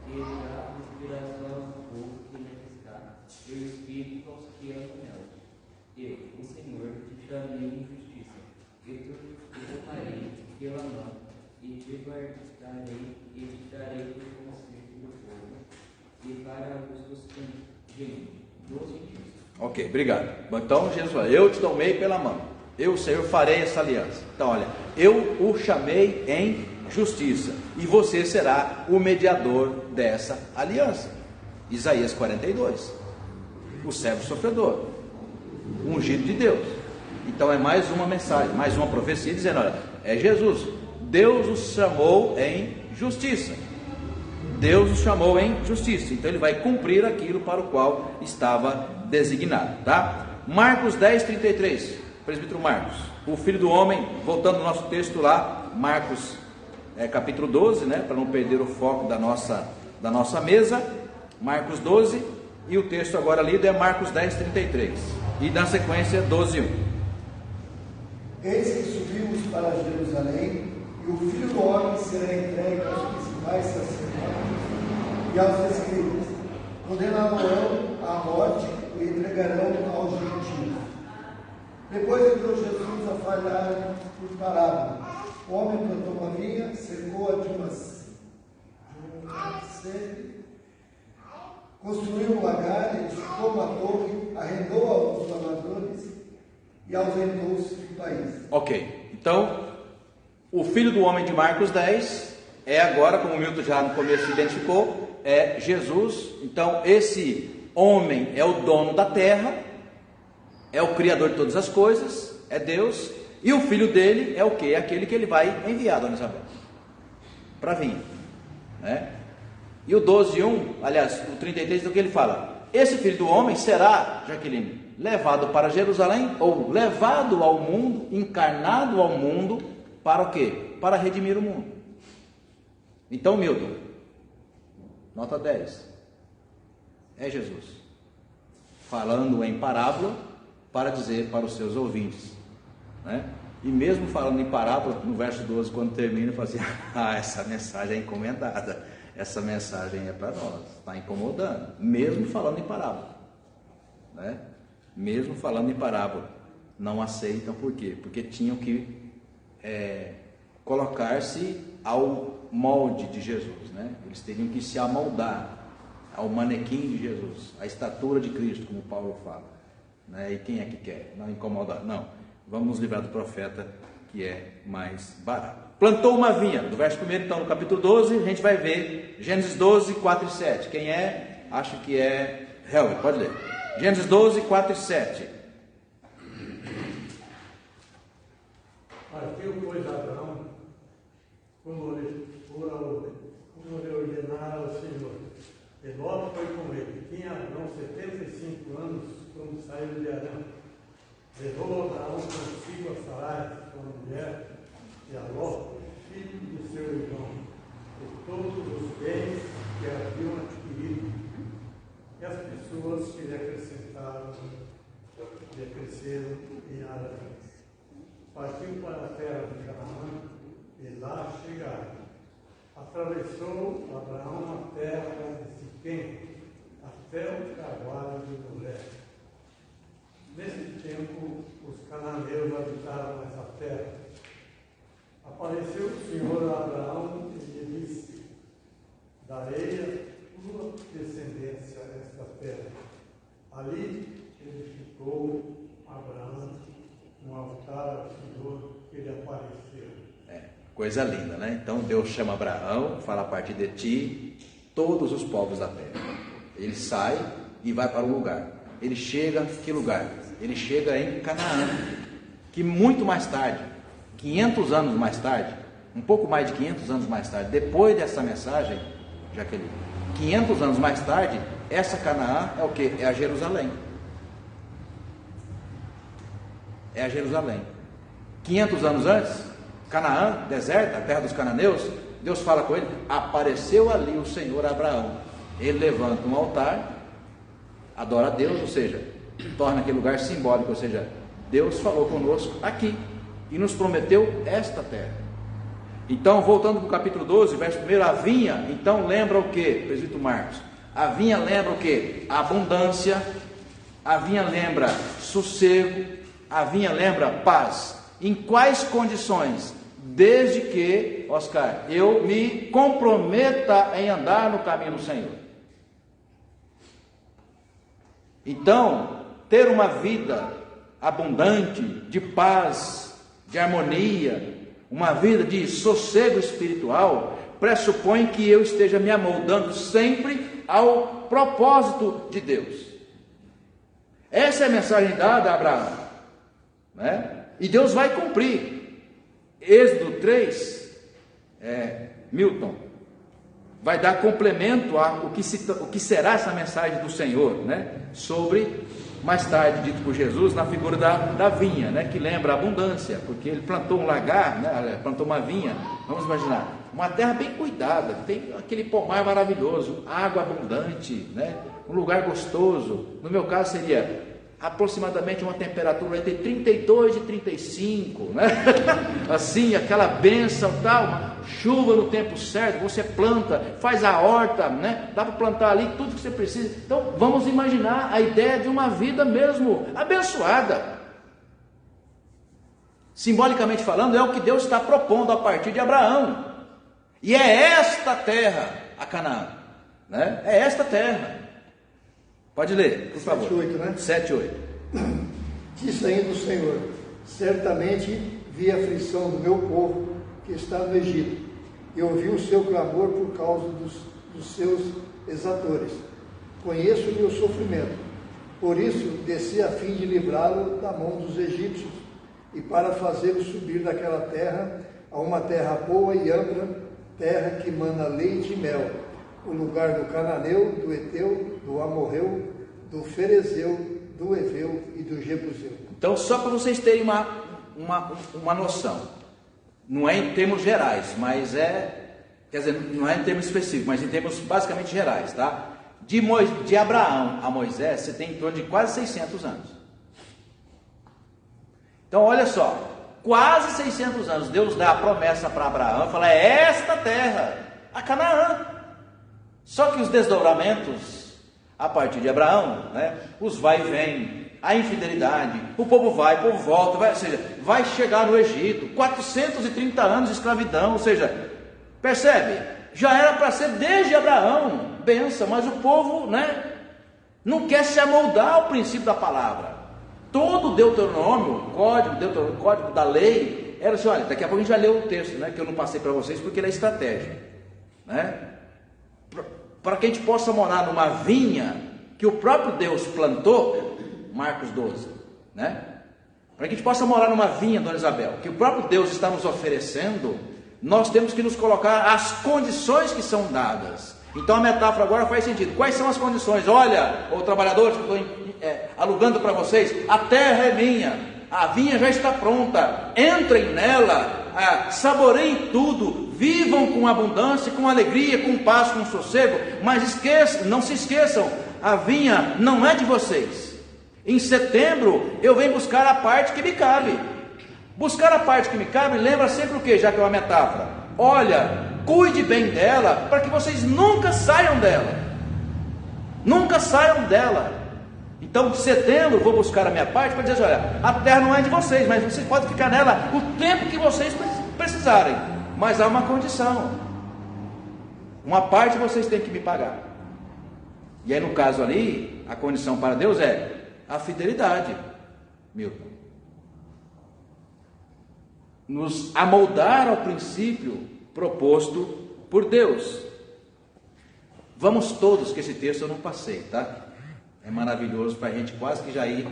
Que dá inspiração ao povo que nele está, e o Espírito aos que andam nela. Eu, o Senhor, te chamei em justiça, e te tomarei pela mão, e te guardarei, e te darei por conselho do povo, e para os dos gentios. Ok, obrigado. Então Jesus fala, eu te tomei pela mão, eu, o Senhor, farei essa aliança. Então olha, eu o chamei em justiça, e você será o mediador dessa aliança. Isaías 42, o servo sofredor, o ungido de Deus. Então é mais uma mensagem, mais uma profecia dizendo, olha, é Jesus, Deus os chamou em justiça, Deus os chamou em justiça, então ele vai cumprir aquilo para o qual estava designado, tá? Marcos 10:33, presbítero Marcos, o filho do homem, voltando ao nosso texto lá, Marcos capítulo 12, né, para não perder o foco da nossa mesa, Marcos 12, e o texto agora lido é Marcos 10:33, e na sequência 12:1. Eis que subimos para Jerusalém, e o Filho do Homem será entregue aos principais sacerdotes e aos escribas, condenarão à morte e entregarão aos gentios. Depois entrou Jesus a falar por parábola. O homem plantou uma vinha, cercou-a de uma sede, construiu um lagar, edificou uma torre, arrendou aos lavradores e ausentou-se do país. Ok, então o filho do homem de Marcos 10 é agora, como o Milton já no começo identificou, é Jesus. Então esse homem é o dono da terra, é o criador de todas as coisas, é Deus, e o filho dele é o que? É aquele que ele vai enviar, dona Isabel, para vir, né? E o 12:1, aliás, o 33, do que ele fala, esse filho do homem será, Jaqueline, levado para Jerusalém, ou levado ao mundo, encarnado ao mundo, para o quê? Para redimir o mundo. Então, Milton, nota 10, é Jesus, falando em parábola, para dizer para os seus ouvintes, né? E mesmo falando em parábola, no verso 12, quando termina, fala assim, essa mensagem é encomendada, essa mensagem é para nós, está incomodando, mesmo falando em parábola, né? Mesmo falando em parábola, não aceitam, por quê? Porque tinham que colocar-se ao molde de Jesus, né? Eles teriam que se amoldar ao manequim de Jesus, à estatura de Cristo, como Paulo fala, né? E quem é que quer? Não incomodar, não. Vamos nos livrar do profeta, que é mais barato. Plantou uma vinha, do verso 1, então, no capítulo 12, a gente vai ver Gênesis 12, 4 e 7. Quem é? Acho que é Helder, pode ler. Gênesis 12, 4 e 7. Partiu, pois, Abraão, como lhe ordenara ao Senhor. E Ló foi com ele. Tinha Abraão 75 anos quando saiu de Arã. Levou Abraão consigo a Sarai, sua mulher, e a Ló, filho de seu irmão, e todos os bens que haviam adquirido, e as pessoas que lhe acrescentaram, lhe acresceram em Arã. Partiu para a terra de Canaã, e lá chegaram. Atravessou Abraão a terra de Siquém, até o carvalho de Moré. Nesse tempo, os cananeus habitavam essa terra. Apareceu o Senhor a Abraão e lhe disse: darei a tua descendência a esta terra. Ali edificou Abraão um altar ao Senhor que lhe apareceu. Coisa linda, né? Então Deus chama Abraão, fala: a partir de ti, todos os povos da terra. Ele sai e vai para um lugar. Ele chega, que lugar? Ele chega em Canaã, que muito mais tarde, 500 anos mais tarde, um pouco mais de 500 anos mais tarde, depois dessa mensagem, Jaqueline, 500 anos mais tarde, essa Canaã é o que? É a Jerusalém. É a Jerusalém. 500 anos antes, Canaã, deserta, a terra dos cananeus, Deus fala com ele: apareceu ali o Senhor a Abraão. Ele levanta um altar, adora a Deus, ou seja, torna aquele lugar simbólico, ou seja, Deus falou conosco aqui e nos prometeu esta terra. Então, voltando para o capítulo 12, verso 1, a vinha, então lembra o que, presbítero Marcos? A vinha lembra o que? A abundância, a vinha lembra sossego, a vinha lembra paz. Em quais condições? Desde que, Oscar, eu me comprometa em andar no caminho do Senhor. Então, ter uma vida abundante, de paz, de harmonia, uma vida de sossego espiritual, pressupõe que eu esteja me amoldando sempre ao propósito de Deus. Essa é a mensagem dada a Abraão, né? E Deus vai cumprir. Êxodo 3, Milton, vai dar complemento ao que será essa mensagem do Senhor, né? Sobre, mais tarde, dito por Jesus, na figura da vinha, né? Que lembra a abundância, porque ele plantou um lagar, né? Plantou uma vinha, vamos imaginar, uma terra bem cuidada, tem aquele pomar maravilhoso, água abundante, né? Um lugar gostoso. No meu caso seria aproximadamente uma temperatura entre 32 e 35, né? Assim, aquela bênção, tal, uma chuva no tempo certo, você planta, faz a horta, né? Dá para plantar ali tudo que você precisa. Então, vamos imaginar a ideia de uma vida mesmo abençoada. Simbolicamente falando, é o que Deus está propondo a partir de Abraão. E é esta terra, a Canaã, né? É esta terra. Pode ler, por favor. 7:8, né? 7:8. Disse ainda o Senhor: certamente vi a aflição do meu povo que está no Egito, e ouvi o seu clamor por causa dos seus exatores. Conheço-lhe o sofrimento. Por isso desci a fim de livrá-lo da mão dos egípcios, e para fazê-lo subir daquela terra a uma terra boa e ampla, terra que mana leite e mel, o lugar do cananeu, do eteu, do amorreu, do ferezeu, do eveu e do jebuseu. Então, só para vocês terem uma noção, não é em termos gerais, mas quer dizer, não é em termos específicos, mas em termos basicamente gerais, tá? De Abraão a Moisés, você tem em torno de quase 600 anos. Então, olha só, quase 600 anos, Deus dá a promessa para Abraão, fala: é esta terra, a Canaã. Só que os desdobramentos, a partir de Abraão, né, os vai e vem, a infidelidade, o povo vai, o povo volta, ou seja, vai chegar no Egito, 430 anos de escravidão, ou seja, Percebe? Já era para ser desde Abraão, bênção, mas o povo, não quer se amoldar ao princípio da palavra. Todo o Deuteronômio, o código da lei, era assim, olha, daqui a pouco a gente vai ler o texto, que eu não passei para vocês, porque ele é estratégico, para que a gente possa morar numa vinha que o próprio Deus plantou, Marcos 12, para que a gente possa morar numa vinha, Dona Isabel, que o próprio Deus está nos oferecendo, nós temos que nos colocar as condições que são dadas. Então a metáfora agora faz sentido. Quais são as condições? Olha, ô trabalhadores que eu estou alugando para vocês, a terra é minha, a vinha já está pronta, entrem nela, saboreiem tudo, vivam com abundância, com alegria, com paz, com sossego, mas não se esqueçam, a vinha não é de vocês. Em setembro eu venho buscar a parte que me cabe. Buscar a parte que me cabe lembra sempre o que, já que é uma metáfora? Olha, cuide bem dela, para que vocês nunca saiam dela. Nunca saiam dela. Então, em setembro, vou buscar a minha parte para dizer, olha, a terra não é de vocês, mas vocês podem ficar nela o tempo que vocês precisarem. Mas há uma condição. Uma parte vocês têm que me pagar. E aí, no caso ali, a condição para Deus é a fidelidade, Milton. Nos amoldar ao princípio proposto por Deus. Vamos todos, que esse texto eu não passei, tá? É maravilhoso para a gente quase que já ir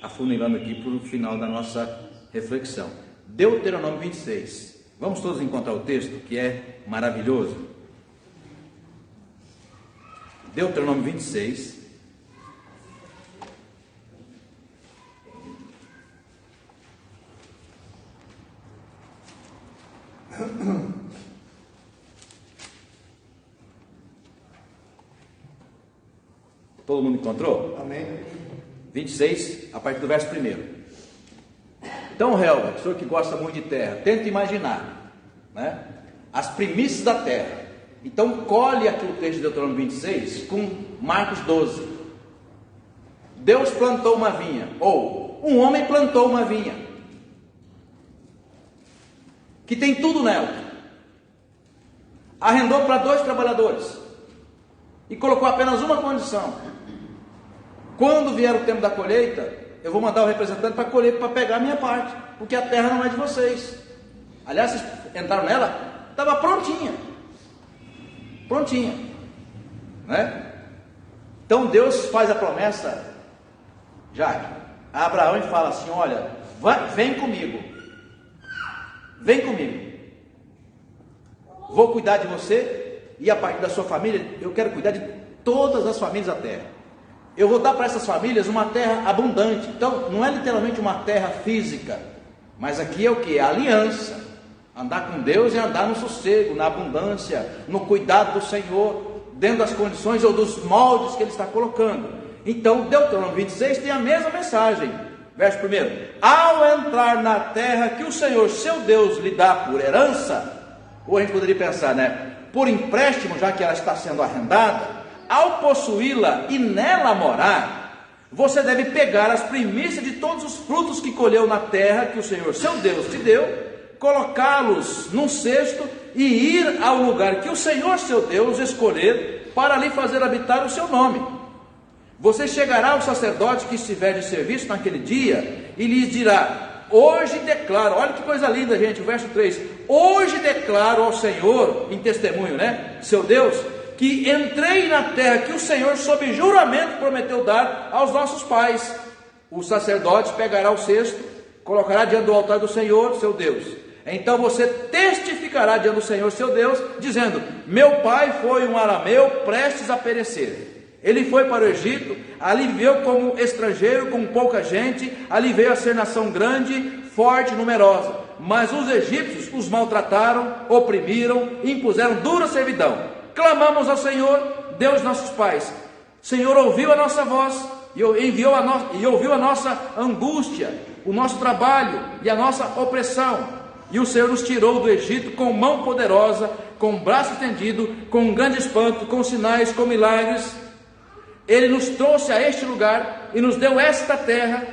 afunilando aqui para o final da nossa reflexão. Deuteronômio 26. Vamos todos encontrar o texto que é maravilhoso. Deuteronômio 26. Todo mundo encontrou? Amém. 26, a partir do verso 1. Então, Helga, o senhor que gosta muito de terra, tenta imaginar, as primícias da terra. Então, colhe aqui o texto de Deuteronômio 26 com Marcos 12. Deus plantou uma vinha, ou um homem plantou uma vinha, que tem tudo nela. Arrendou para 2 trabalhadores e colocou apenas uma condição: quando vier o tempo da colheita, eu vou mandar o representante para colher, para pegar a minha parte, porque a terra não é de vocês. Aliás, vocês entraram nela, estava prontinha, Então Deus faz a promessa, a Abraão, e fala assim: olha, vem comigo, vou cuidar de você, e a partir da sua família, eu quero cuidar de todas as famílias da terra. Eu vou dar para essas famílias uma terra abundante. Então, não é literalmente uma terra física, mas aqui é o que? A aliança. Andar com Deus é andar no sossego, na abundância, no cuidado do Senhor, dentro das condições ou dos moldes que Ele está colocando. Então, Deuteronômio 26 tem a mesma mensagem. Verso 1: ao entrar na terra que o Senhor, seu Deus, lhe dá por herança, ou a gente poderia pensar, por empréstimo, já que ela está sendo arrendada, ao possuí-la e nela morar, você deve pegar as primícias de todos os frutos que colheu na terra que o Senhor, seu Deus, te deu, colocá-los num cesto e ir ao lugar que o Senhor, seu Deus, escolher para ali fazer habitar o seu nome. Você chegará ao sacerdote que estiver de serviço naquele dia e lhes dirá: hoje declaro, olha que coisa linda, gente, o verso 3, hoje declaro ao Senhor, em testemunho, seu Deus, que entrei na terra que o Senhor, sob juramento, prometeu dar aos nossos pais. O sacerdote pegará o cesto, colocará diante do altar do Senhor, seu Deus. Então você testificará diante do Senhor, seu Deus, dizendo: meu pai foi um arameu prestes a perecer. Ele foi para o Egito, ali viveu como estrangeiro, com pouca gente, ali veio a ser nação grande, forte e numerosa. Mas os egípcios os maltrataram, oprimiram, impuseram dura servidão. Clamamos ao Senhor, Deus nossos pais. O Senhor ouviu a nossa voz e ouviu a nossa angústia, o nosso trabalho e a nossa opressão. E o Senhor nos tirou do Egito com mão poderosa, com braço estendido, com um grande espanto, com sinais, com milagres. Ele nos trouxe a este lugar e nos deu esta terra,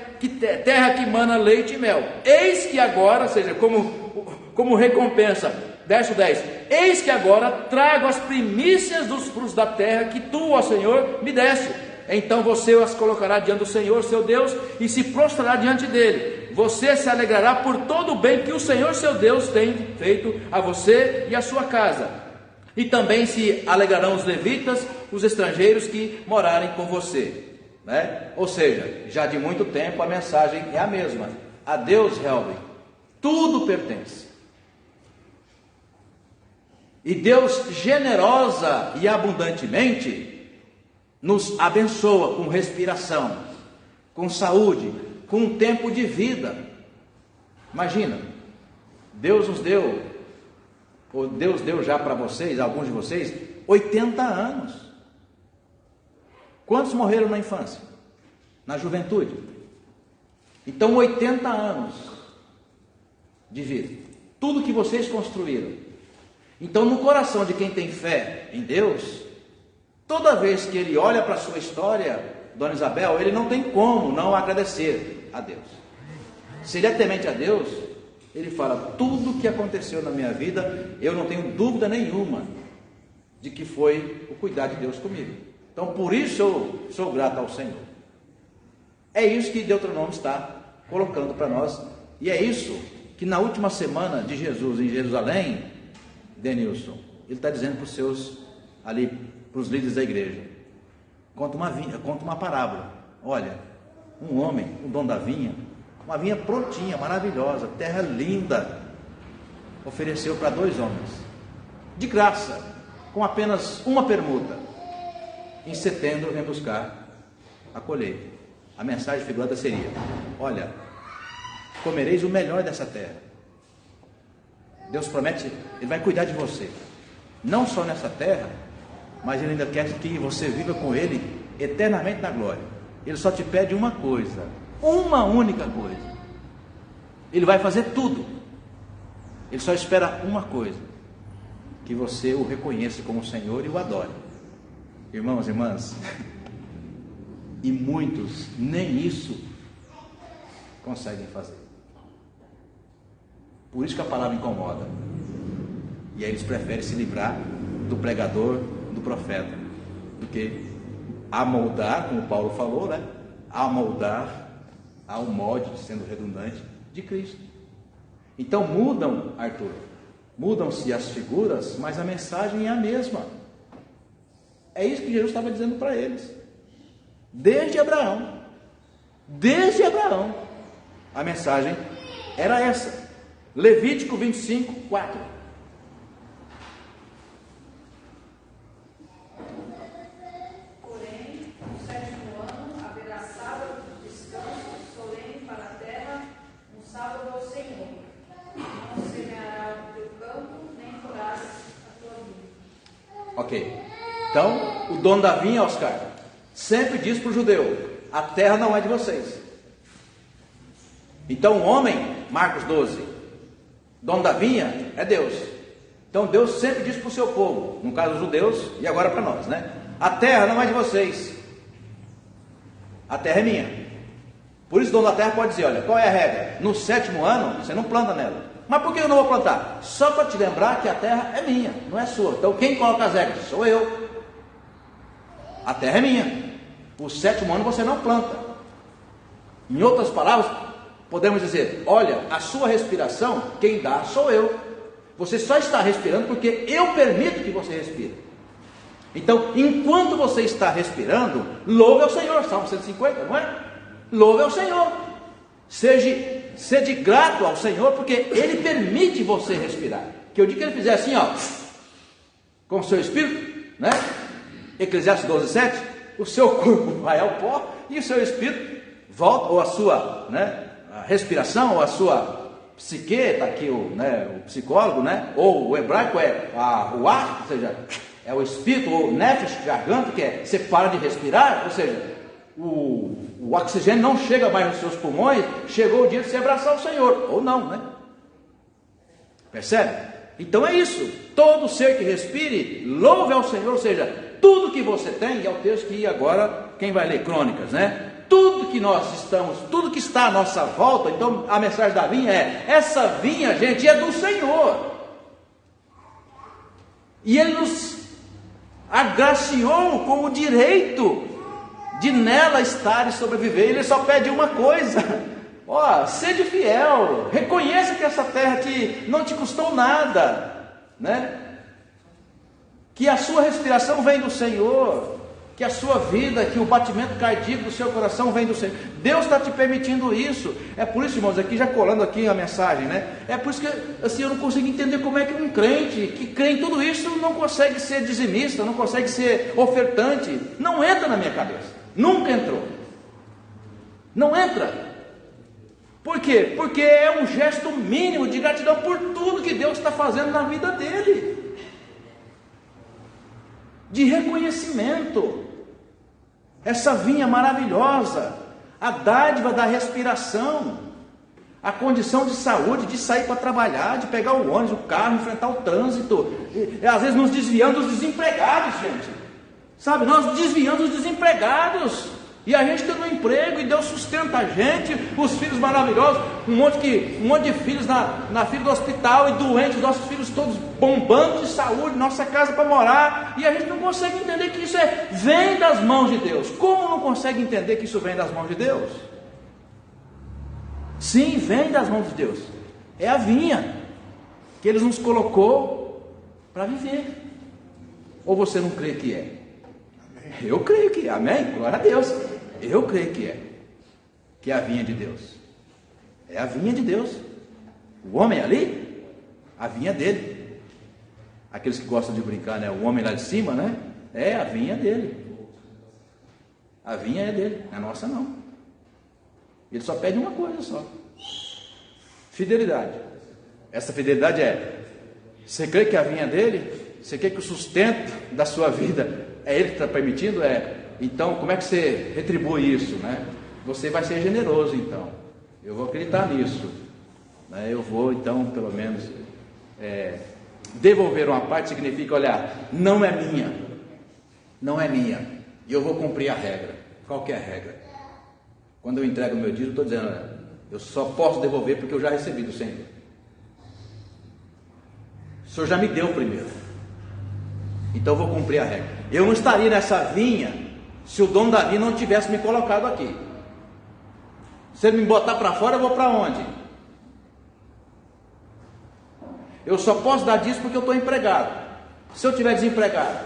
terra que mana leite e mel. Eis que agora, ou seja, como recompensa, verso 10: eis que agora trago as primícias dos frutos da terra que tu, ó Senhor, me deste. Então você as colocará diante do Senhor seu Deus e se prostrará diante dele. Você se alegrará por todo o bem que o Senhor seu Deus tem feito a você e a sua casa. E também se alegrarão os levitas, os estrangeiros que morarem com você. Ou seja, já de muito tempo a mensagem é a mesma: a Deus, Helvin, tudo pertence. E Deus generosa e abundantemente nos abençoa com respiração, com saúde, com um tempo de vida. Imagina, Deus nos deu, ou Deus deu já para vocês, alguns de vocês, 80 anos. Quantos morreram na infância? Na juventude? Então 80 anos de vida, tudo que vocês construíram. Então no coração de quem tem fé em Deus, toda vez que ele olha para a sua história, Dona Isabel, ele não tem como não agradecer a Deus. Se ele é temente a Deus, ele fala: tudo que aconteceu na minha vida, eu não tenho dúvida nenhuma de que foi o cuidar de Deus comigo. Então por isso eu sou grato ao Senhor. É isso que Deuteronômio está colocando para nós, e é isso que na última semana de Jesus em Jerusalém, Denilson, ele está dizendo para os seus ali, para os líderes da igreja. Conta uma parábola. Olha, um homem, o dono da vinha, uma vinha prontinha, maravilhosa, terra linda, ofereceu para 2 homens, de graça, com apenas uma permuta. Em setembro vem buscar a colheita. A mensagem figurada seria: olha, comereis o melhor dessa terra. Deus promete, Ele vai cuidar de você, não só nessa terra, mas Ele ainda quer que você viva com Ele eternamente na glória. Ele só te pede uma coisa, uma única coisa. Ele vai fazer tudo. Ele só espera uma coisa: que você o reconheça como Senhor e o adore. Irmãos e irmãs, e muitos nem isso conseguem fazer. Por isso que a palavra incomoda. E aí eles preferem se livrar do pregador, do profeta, do que amoldar, como Paulo falou, amoldar ao molde, sendo redundante, de Cristo. Então mudam, Arthur, mudam-se as figuras, mas a mensagem é a mesma. É isso que Jesus estava dizendo para eles. Desde Abraão, a mensagem era essa. Levítico 25, 4. Porém, no 7º ano, haverá sábado de descanso solene para a terra, um sábado ao Senhor. Não semearás o teu campo, nem porás a tua vinha. Ok. Então, o dono da vinha, Oscar, sempre diz para o judeu: a terra não é de vocês. Então o homem, Marcos 12, dono da vinha é Deus. Então Deus sempre diz para o seu povo, no caso os judeus, e agora para nós, a terra não é de vocês, a terra é minha. Por isso o dono da terra pode dizer: olha, qual é a regra? No 7º ano você não planta nela. Mas por que eu não vou plantar? Só para te lembrar que a terra é minha, não é sua. Então quem coloca as regras? Sou eu. A terra é minha. O 7º ano você não planta. Em outras palavras, podemos dizer: olha, a sua respiração, quem dá sou eu. Você só está respirando porque eu permito que você respire. Então, enquanto você está respirando, louve ao Senhor. Salmo 150, não é? Louve ao Senhor. Seja grato ao Senhor, porque Ele permite você respirar. Que o dia que Ele fizer assim, com o seu espírito, Eclesiastes 12, 7, o seu corpo vai ao pó e o seu espírito volta, ou a sua a respiração, ou a sua psique, está aqui o psicólogo, ou o hebraico é o ar, ou seja, é o espírito, ou nefesh, garganta, que é você para de respirar, ou seja, o oxigênio não chega mais nos seus pulmões. Chegou o dia de você abraçar o Senhor, ou não, Percebe? Então é isso, todo ser que respire, louve ao Senhor, ou seja, tudo que você tem, e é o texto que agora, quem vai ler Crônicas, tudo que nós estamos, tudo que está à nossa volta. Então a mensagem da vinha é: essa vinha, gente, é do Senhor. E Ele nos agraciou com o direito de nela estar e sobreviver. Ele só pede uma coisa: ó, sede fiel, reconheça que essa terra que não te custou nada, né? Que a sua respiração vem do Senhor, que a sua vida, que o batimento cardíaco do seu coração vem do Senhor. Deus está te permitindo isso. É por isso, irmãos, aqui já colando aqui a mensagem, né? É por isso que assim, eu não consigo entender como é que um crente que crê em tudo isso não consegue ser dizimista, não consegue ser ofertante. Não entra na minha cabeça. Nunca entrou. Não entra. Por quê? Porque é um gesto mínimo de gratidão por tudo que Deus está fazendo na vida dele. De reconhecimento. Essa vinha maravilhosa, a dádiva da respiração, a condição de saúde, de sair para trabalhar, de pegar o ônibus, o carro, enfrentar o trânsito, e às vezes nos desviando dos desempregados, gente, sabe, nós desviando dos desempregados, e a gente tendo um emprego, e Deus sustenta a gente, os filhos maravilhosos, um monte de filhos na fila do hospital, e doentes, nossos filhos todos bombando de saúde, nossa casa para morar, e a gente não consegue entender que isso vem das mãos de Deus. Como não consegue entender que isso vem das mãos de Deus? Sim, vem das mãos de Deus. É a vinha que Ele nos colocou para viver. Ou você não crê que é? Eu creio que é, amém? Glória a Deus. Eu creio que é a vinha de Deus. É a vinha de Deus. O homem ali, a vinha dele. Aqueles que gostam de brincar, né? O homem lá de cima, né? É a vinha dele. A vinha é dele, não é nossa não. Ele só pede uma coisa só: fidelidade. Essa fidelidade você crê que a vinha é dele? Você crê que o sustento da sua vida é Ele que está permitindo? Então, como é que você retribui isso, né? Você vai ser generoso, então. Eu vou acreditar nisso, né? Eu vou, então, pelo menos, devolver uma parte. Significa, olha, não é minha, e eu vou cumprir a regra. Qual que é a regra? Quando eu entrego o meu dízimo, eu estou dizendo, olha, eu só posso devolver porque eu já recebi do Senhor. O Senhor já me deu primeiro, então eu vou cumprir a regra. Eu não estaria nessa vinha se o dono da vinha não tivesse me colocado aqui. Se ele me botar para fora, eu vou para onde? Eu só posso dar dízimo porque eu estou empregado. Se eu estiver desempregado,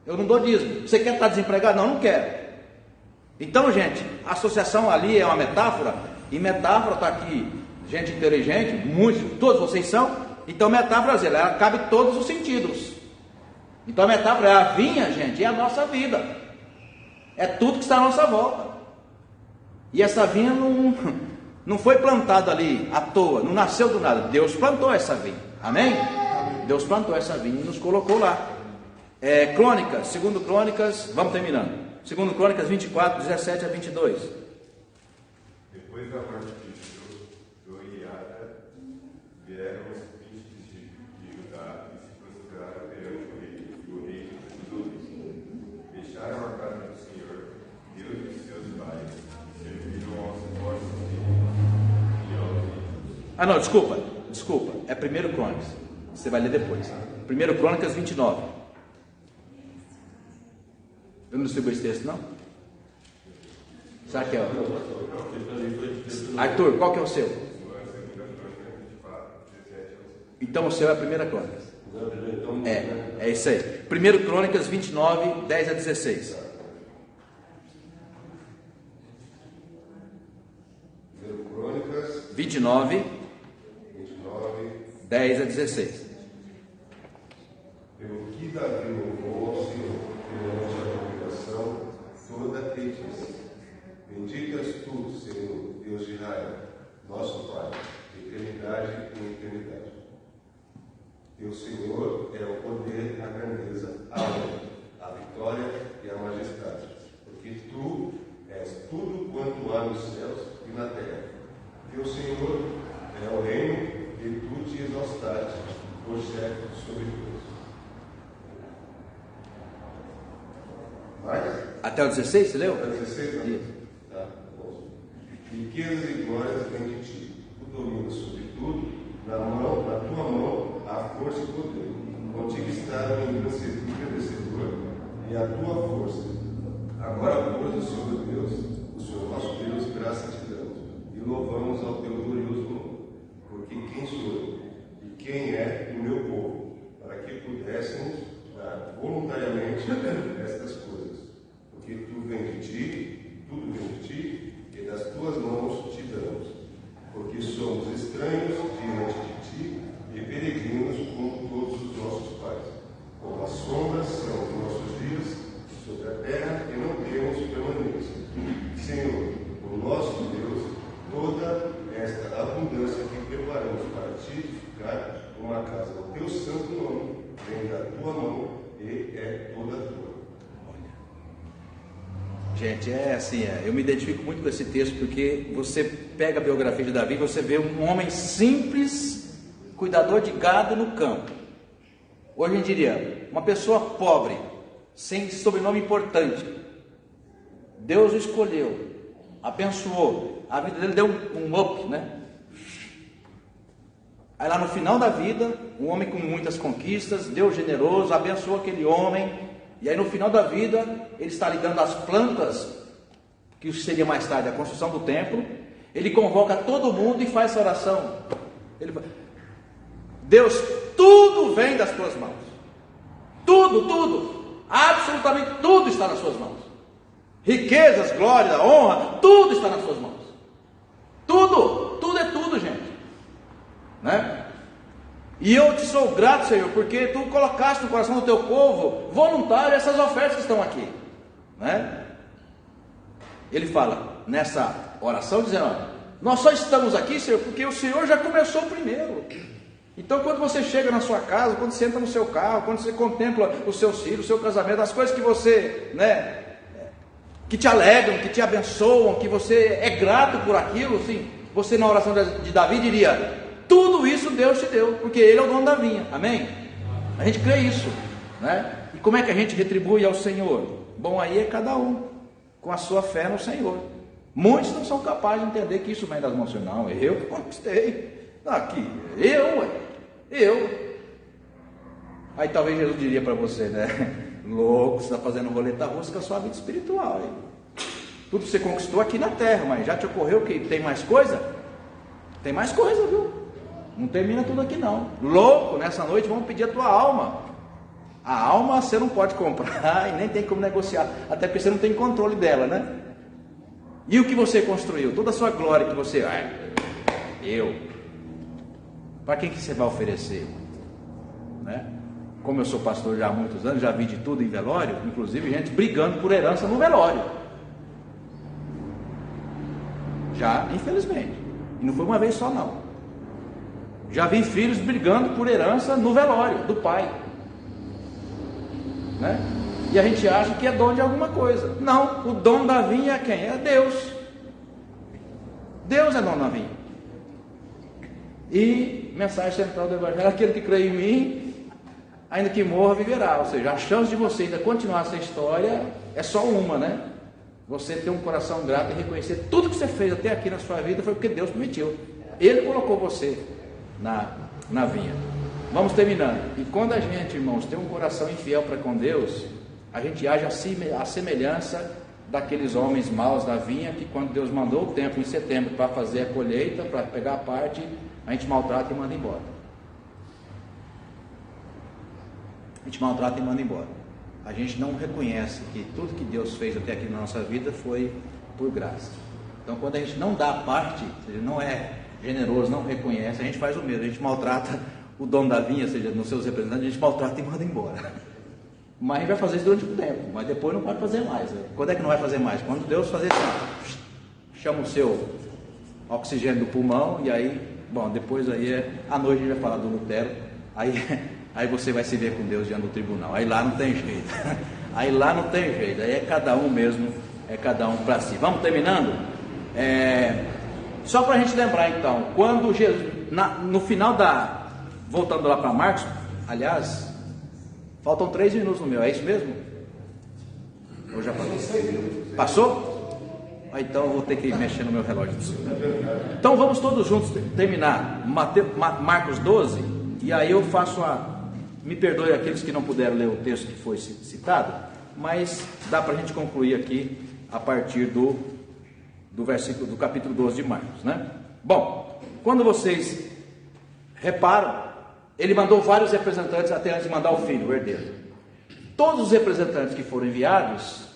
eu não dou dízimo. Você quer estar desempregado? Não, não quero. Então, gente, a associação ali é uma metáfora, e metáfora está aqui, gente inteligente, muitos, todos vocês são. Então, metáfora, ela cabe todos os sentidos. Então, a metáfora é a vinha, gente, é a nossa vida. É tudo que está à nossa volta. E essa vinha não foi plantada ali à toa, não nasceu do nada. Deus plantou essa vinha. Amém? Deus plantou essa vinha e nos colocou lá. Crônicas, segundo Crônicas, vamos terminando. Segundo Crônicas 24, 17 a 22. Depois da morte de Joiada, vieram os príncipes de Judá e se prostraram perante o rei, e o rei os deixaram a casa do Senhor, Deus de seus pais, e serviram aos postos e aos ídolos. Ah, não, desculpa, é 1 Crônicas, você vai ler depois. 1 Crônicas 29. Eu não distribuí esse texto, não? Será que é? Arthur, qual que é o seu? Então o seu é a 1 Crônicas. É isso aí. 1 Crônicas 29, 10 a 16. 1 Crônicas 29, 10 a 16. Pelo que Davi louvou ao Senhor perante a congregação toda e disse: Bendito és tu, Senhor, Deus de Israel, nosso Pai, de eternidade em eternidade. Teu Senhor é o poder, a grandeza, a honra, a vitória e a majestade, porque tu és tudo quanto há nos céus e na terra. Teu Senhor é o reino e tu te exaltaste por chefe sobre todos. Até o 16, você leu? Até o 16, não? Isso. Tá bom. Riquezas e glórias vêm de ti. Tu dominas sobre tudo, na tua mão há força e poder. obstaram em vencedor e a tua força. Agora, pois, o Senhor Deus, o Senhor nosso Deus, graça te damos, e louvamos ao teu glorioso nome, porque quem sou eu e quem é o meu povo, para que pudéssemos dar voluntariamente estas coisas, porque tudo vem de ti, e das tuas mãos te damos, porque somos estranhos diante de ti e peregrinos como todos os nossos pais. Como as sombras são os nossos dias sobre a terra e não temos permanência. Senhor, o nosso Deus, toda esta abundância que preparamos para ti edificar uma casa ao teu santo nome, vem da tua mão e é toda tua. Gente, é assim, eu me identifico muito com esse texto, porque você pega a biografia de Davi, você vê um homem simples, cuidador de gado no campo. Hoje a gente diria, uma pessoa pobre, sem sobrenome importante. Deus o escolheu, abençoou, a vida dele deu um up, né? Aí lá no final da vida, um homem com muitas conquistas, Deus generoso, abençoou aquele homem. E aí no final da vida, ele está lidando as plantas, que seria mais tarde a construção do templo. Ele convoca todo mundo e faz essa oração. Ele fala: Deus, tudo vem das tuas mãos. Tudo, absolutamente tudo está nas suas mãos. Riquezas, glória, honra, tudo está nas suas mãos. Tudo é tudo, gente, né? E eu te sou grato, Senhor, porque tu colocaste no coração do teu povo voluntário essas ofertas que estão aqui, né? Ele fala nessa oração, dizendo: olha, nós só estamos aqui, Senhor, porque o Senhor já começou primeiro. Então, quando você chega na sua casa, quando você entra no seu carro, quando você contempla os seus filhos, o seu casamento, as coisas que você, né, que te alegram, que te abençoam, que você é grato por aquilo, assim, você na oração de Davi diria: tudo isso Deus te deu, porque Ele é o dono da vinha, amém? A gente crê isso, né? E como é que a gente retribui ao Senhor? Bom, aí é cada um, com a sua fé no Senhor. Muitos não são capazes de entender que isso vem das mãos do Senhor. Não, eu que conquistei, aqui, eu. Aí talvez Jesus diria para você, né? Louco, você está fazendo roleta russa com a sua vida espiritual, hein? Tudo você conquistou aqui na terra, mas já te ocorreu que tem mais coisa? Tem mais coisa, viu? Não termina tudo aqui não. Louco, nessa noite vamos pedir a tua alma. A alma você não pode comprar e nem tem como negociar, até porque você não tem controle dela, né? E o que você construiu? Toda a sua glória que você... Para quem que você vai oferecer? Né? Como eu sou pastor já há muitos anos, já vi de tudo em velório, inclusive gente brigando por herança no velório. Já, infelizmente. E não foi uma vez só não. Já vi filhos brigando por herança no velório do pai, né? E a gente acha que é dono de alguma coisa. Não, o dono da vinha é quem? É Deus. Deus é dono da vinha. E mensagem central do Evangelho: aquele que crê em mim, ainda que morra, viverá. Ou seja, a chance de você ainda continuar essa história é só uma, né? Você ter um coração grato e reconhecer tudo que você fez até aqui na sua vida foi porque Deus permitiu. Ele colocou você na vinha. Vamos terminando. E quando a gente, irmãos, tem um coração infiel para com Deus, a gente age à semelhança daqueles homens maus da vinha, que quando Deus mandou o tempo em setembro para fazer a colheita, para pegar a parte, a gente maltrata e manda embora. A gente não reconhece que tudo que Deus fez até aqui na nossa vida foi por graça. Então, quando a gente não dá a parte, ou seja, não é generoso, não reconhece, a gente faz o mesmo. A gente maltrata o dono da vinha, ou seja, nos seus representantes, a gente maltrata e manda embora. Mas a gente vai fazer isso durante um tempo, mas depois não pode fazer mais. Quando é que não vai fazer mais? Quando Deus fazer assim, chama o seu oxigênio do pulmão, e aí, bom, depois aí à noite a gente vai falar do Lutero, aí você vai se ver com Deus diante do tribunal. Aí lá não tem jeito. Aí é cada um mesmo, é cada um para si. Vamos terminando? Só para a gente lembrar então, quando Jesus, no final voltando lá para Marcos, aliás, faltam 3 minutos no meu, é isso mesmo? Ou já passou? Passou? Então eu vou ter que mexer no meu relógio. Então vamos todos juntos terminar Marcos 12, e aí eu faço Me perdoe aqueles que não puderam ler o texto que foi citado, mas dá para a gente concluir aqui a partir do versículo do capítulo 12 de Marcos, né? Bom, quando vocês reparam, ele mandou vários representantes até antes de mandar o filho, o herdeiro. Todos os representantes que foram enviados,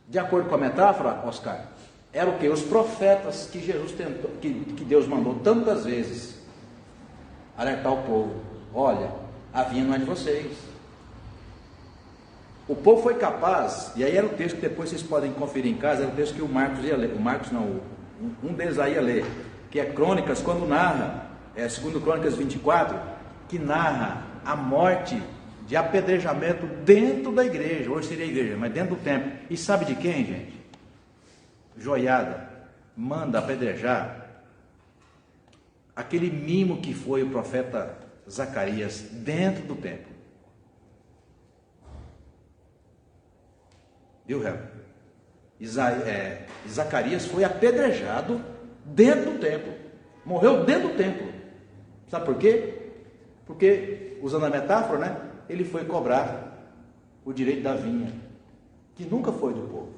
de acordo com a metáfora, Oscar, eram o que? Os profetas que Jesus tentou, que Deus mandou tantas vezes alertar o povo: olha, a vinha não é de vocês. O povo foi capaz, e aí era o texto que depois vocês podem conferir em casa, era o texto que o Marcos ia ler, o Marcos não, um deles aí ia ler, que é Crônicas, quando narra, segundo Crônicas 24, que narra a morte de apedrejamento dentro da igreja, hoje seria a igreja, mas dentro do templo. E sabe de quem, gente? Joiada manda apedrejar aquele mimo que foi o profeta Zacarias dentro do templo. Viu, Réu? Zacarias foi apedrejado dentro do templo, morreu dentro do templo. Sabe por quê? Porque, usando a metáfora, né, ele foi cobrar o direito da vinha, que nunca foi do povo.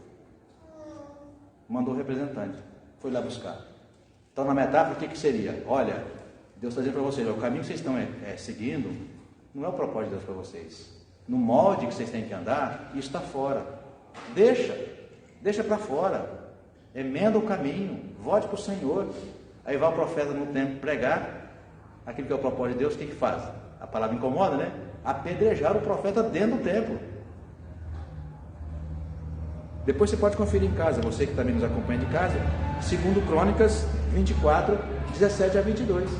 Mandou o representante, foi lá buscar. Então, na metáfora, o que seria? Olha, Deus está dizendo para vocês: o caminho que vocês estão seguindo não é o propósito de Deus para vocês. No molde que vocês têm que andar, isso está fora. Deixa para fora. Emenda o caminho, volte para o Senhor. Aí vai o profeta no templo pregar aquilo que é o propósito de Deus. O que faz? A palavra incomoda, né? Apedrejar o profeta dentro do templo. Depois você pode conferir em casa, você que também nos acompanha de casa, segundo Crônicas 24, 17 a 22.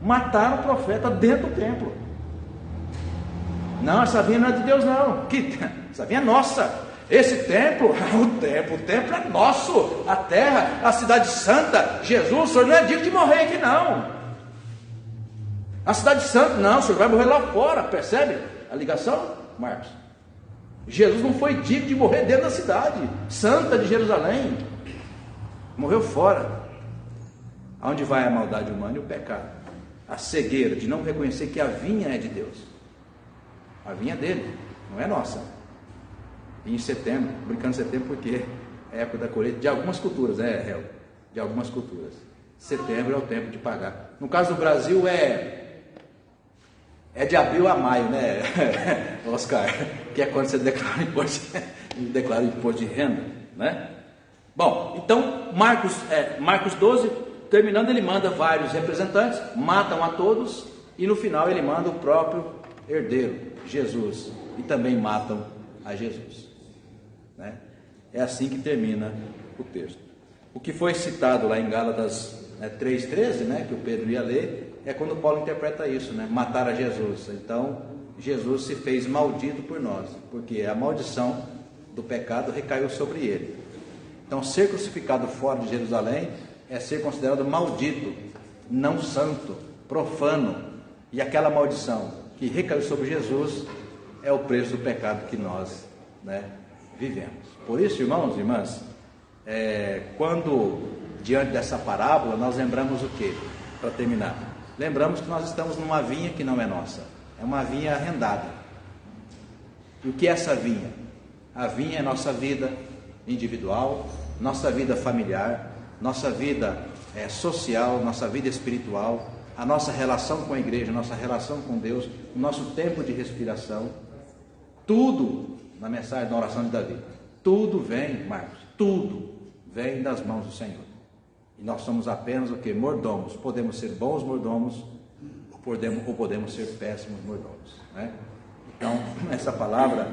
Mataram o profeta dentro do templo. Não, essa vinha não é de Deus não, essa vinha é nossa. Esse templo, o templo é nosso, a terra, a cidade santa. Jesus, o senhor não é digno de morrer aqui não. A cidade santa, não, o senhor vai morrer lá fora. Percebe a ligação, Marcos? Jesus não foi digno de morrer dentro da cidade santa de Jerusalém, morreu fora. Aonde vai a maldade humana e o pecado? A cegueira de não reconhecer que a vinha é de Deus. A vinha é dele, não é nossa. E em setembro, brincando em setembro porque é a época da colheita de algumas culturas, de algumas culturas. Setembro é o tempo de pagar. No caso do Brasil é de abril a maio, né, Oscar? Que é quando você declara imposto de renda, né? Bom, então Marcos 12, terminando, ele manda vários representantes, matam a todos, e no final ele manda o próprio herdeiro, Jesus, e também matam a Jesus, né? É assim que termina o texto. O que foi citado lá em Gálatas 3,13, né, que o Pedro ia ler, é quando Paulo interpreta isso, né? Matar a Jesus. Então, Jesus se fez maldito por nós, porque a maldição do pecado recaiu sobre ele. Então, ser crucificado fora de Jerusalém é ser considerado maldito, não santo, profano. E aquela maldição que recaiu sobre Jesus é o preço do pecado que nós, né, vivemos. Por isso, irmãos e irmãs, quando diante dessa parábola, nós lembramos o quê? Para terminar, lembramos que nós estamos numa vinha que não é nossa, é uma vinha arrendada. E o que é essa vinha? A vinha é nossa vida individual, nossa vida familiar, nossa vida social, nossa vida espiritual, a nossa relação com a igreja, nossa relação com Deus, o nosso tempo de respiração. Tudo, na mensagem da oração de Davi, tudo vem, Marcos, tudo vem das mãos do Senhor. E nós somos apenas o que? Mordomos. Podemos ser bons mordomos ou podemos ser péssimos mordomos, né? Então, essa palavra,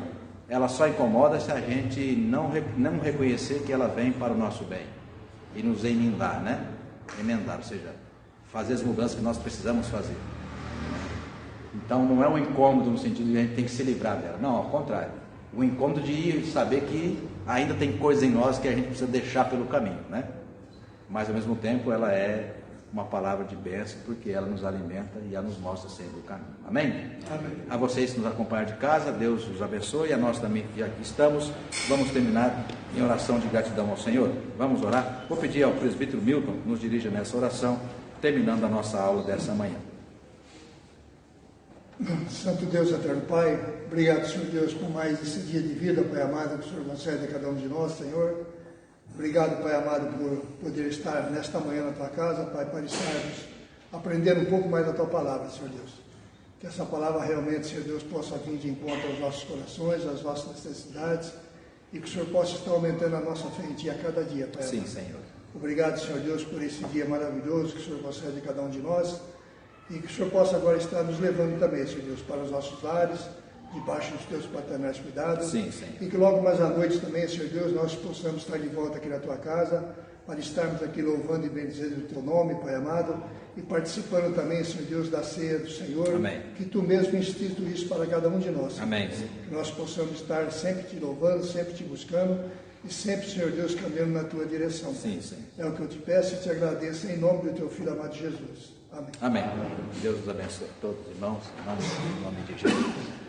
ela só incomoda se a gente não reconhecer que ela vem para o nosso bem e nos emendar, né? Emendar, ou seja, fazer as mudanças que nós precisamos fazer. Então, não é um incômodo no sentido de a gente tem que se livrar dela. Não, ao contrário. O incômodo de saber que ainda tem coisas em nós que a gente precisa deixar pelo caminho, né? Mas, ao mesmo tempo, ela é uma palavra de bênção, porque ela nos alimenta e ela nos mostra sempre o caminho. Amém? Amém. A vocês que nos acompanham de casa, Deus os abençoe, e a nós também que aqui estamos, vamos terminar em oração de gratidão ao Senhor. Vamos orar? Vou pedir ao presbítero Milton que nos dirija nessa oração, terminando a nossa aula dessa manhã. Santo Deus, eterno Pai, obrigado, Senhor Deus, por mais esse dia de vida, Pai amado, que o Senhor concede a cada um de nós, Senhor. Obrigado, Pai amado, por poder estar nesta manhã na Tua casa, Pai, para estarmos aprendendo um pouco mais da Tua palavra, Senhor Deus. Que essa palavra realmente, Senhor Deus, possa vir de encontro aos nossos corações, às nossas necessidades, e que o Senhor possa estar aumentando a nossa fé em Ti a cada dia, Pai amado. Sim, Senhor. Obrigado, Senhor Deus, por esse dia maravilhoso que o Senhor concede a cada um de nós, e que o Senhor possa agora estar nos levando também, Senhor Deus, para os nossos lares, debaixo dos Teus paternais cuidados. Sim, Senhor. E que logo mais à noite também, Senhor Deus, nós possamos estar de volta aqui na Tua casa, para estarmos aqui louvando e bendizendo o Teu nome, Pai amado, e participando também, Senhor Deus, da ceia do Senhor. Amém. Que Tu mesmo instituísse para cada um de nós. Senhor. Amém. Que nós possamos estar sempre Te louvando, sempre Te buscando, e sempre, Senhor Deus, caminhando na Tua direção. Sim, sim. É o que eu te peço e te agradeço em nome do Teu Filho amado Jesus. Amém. Amém. Deus os abençoe a todos, irmãos, em nome de Jesus.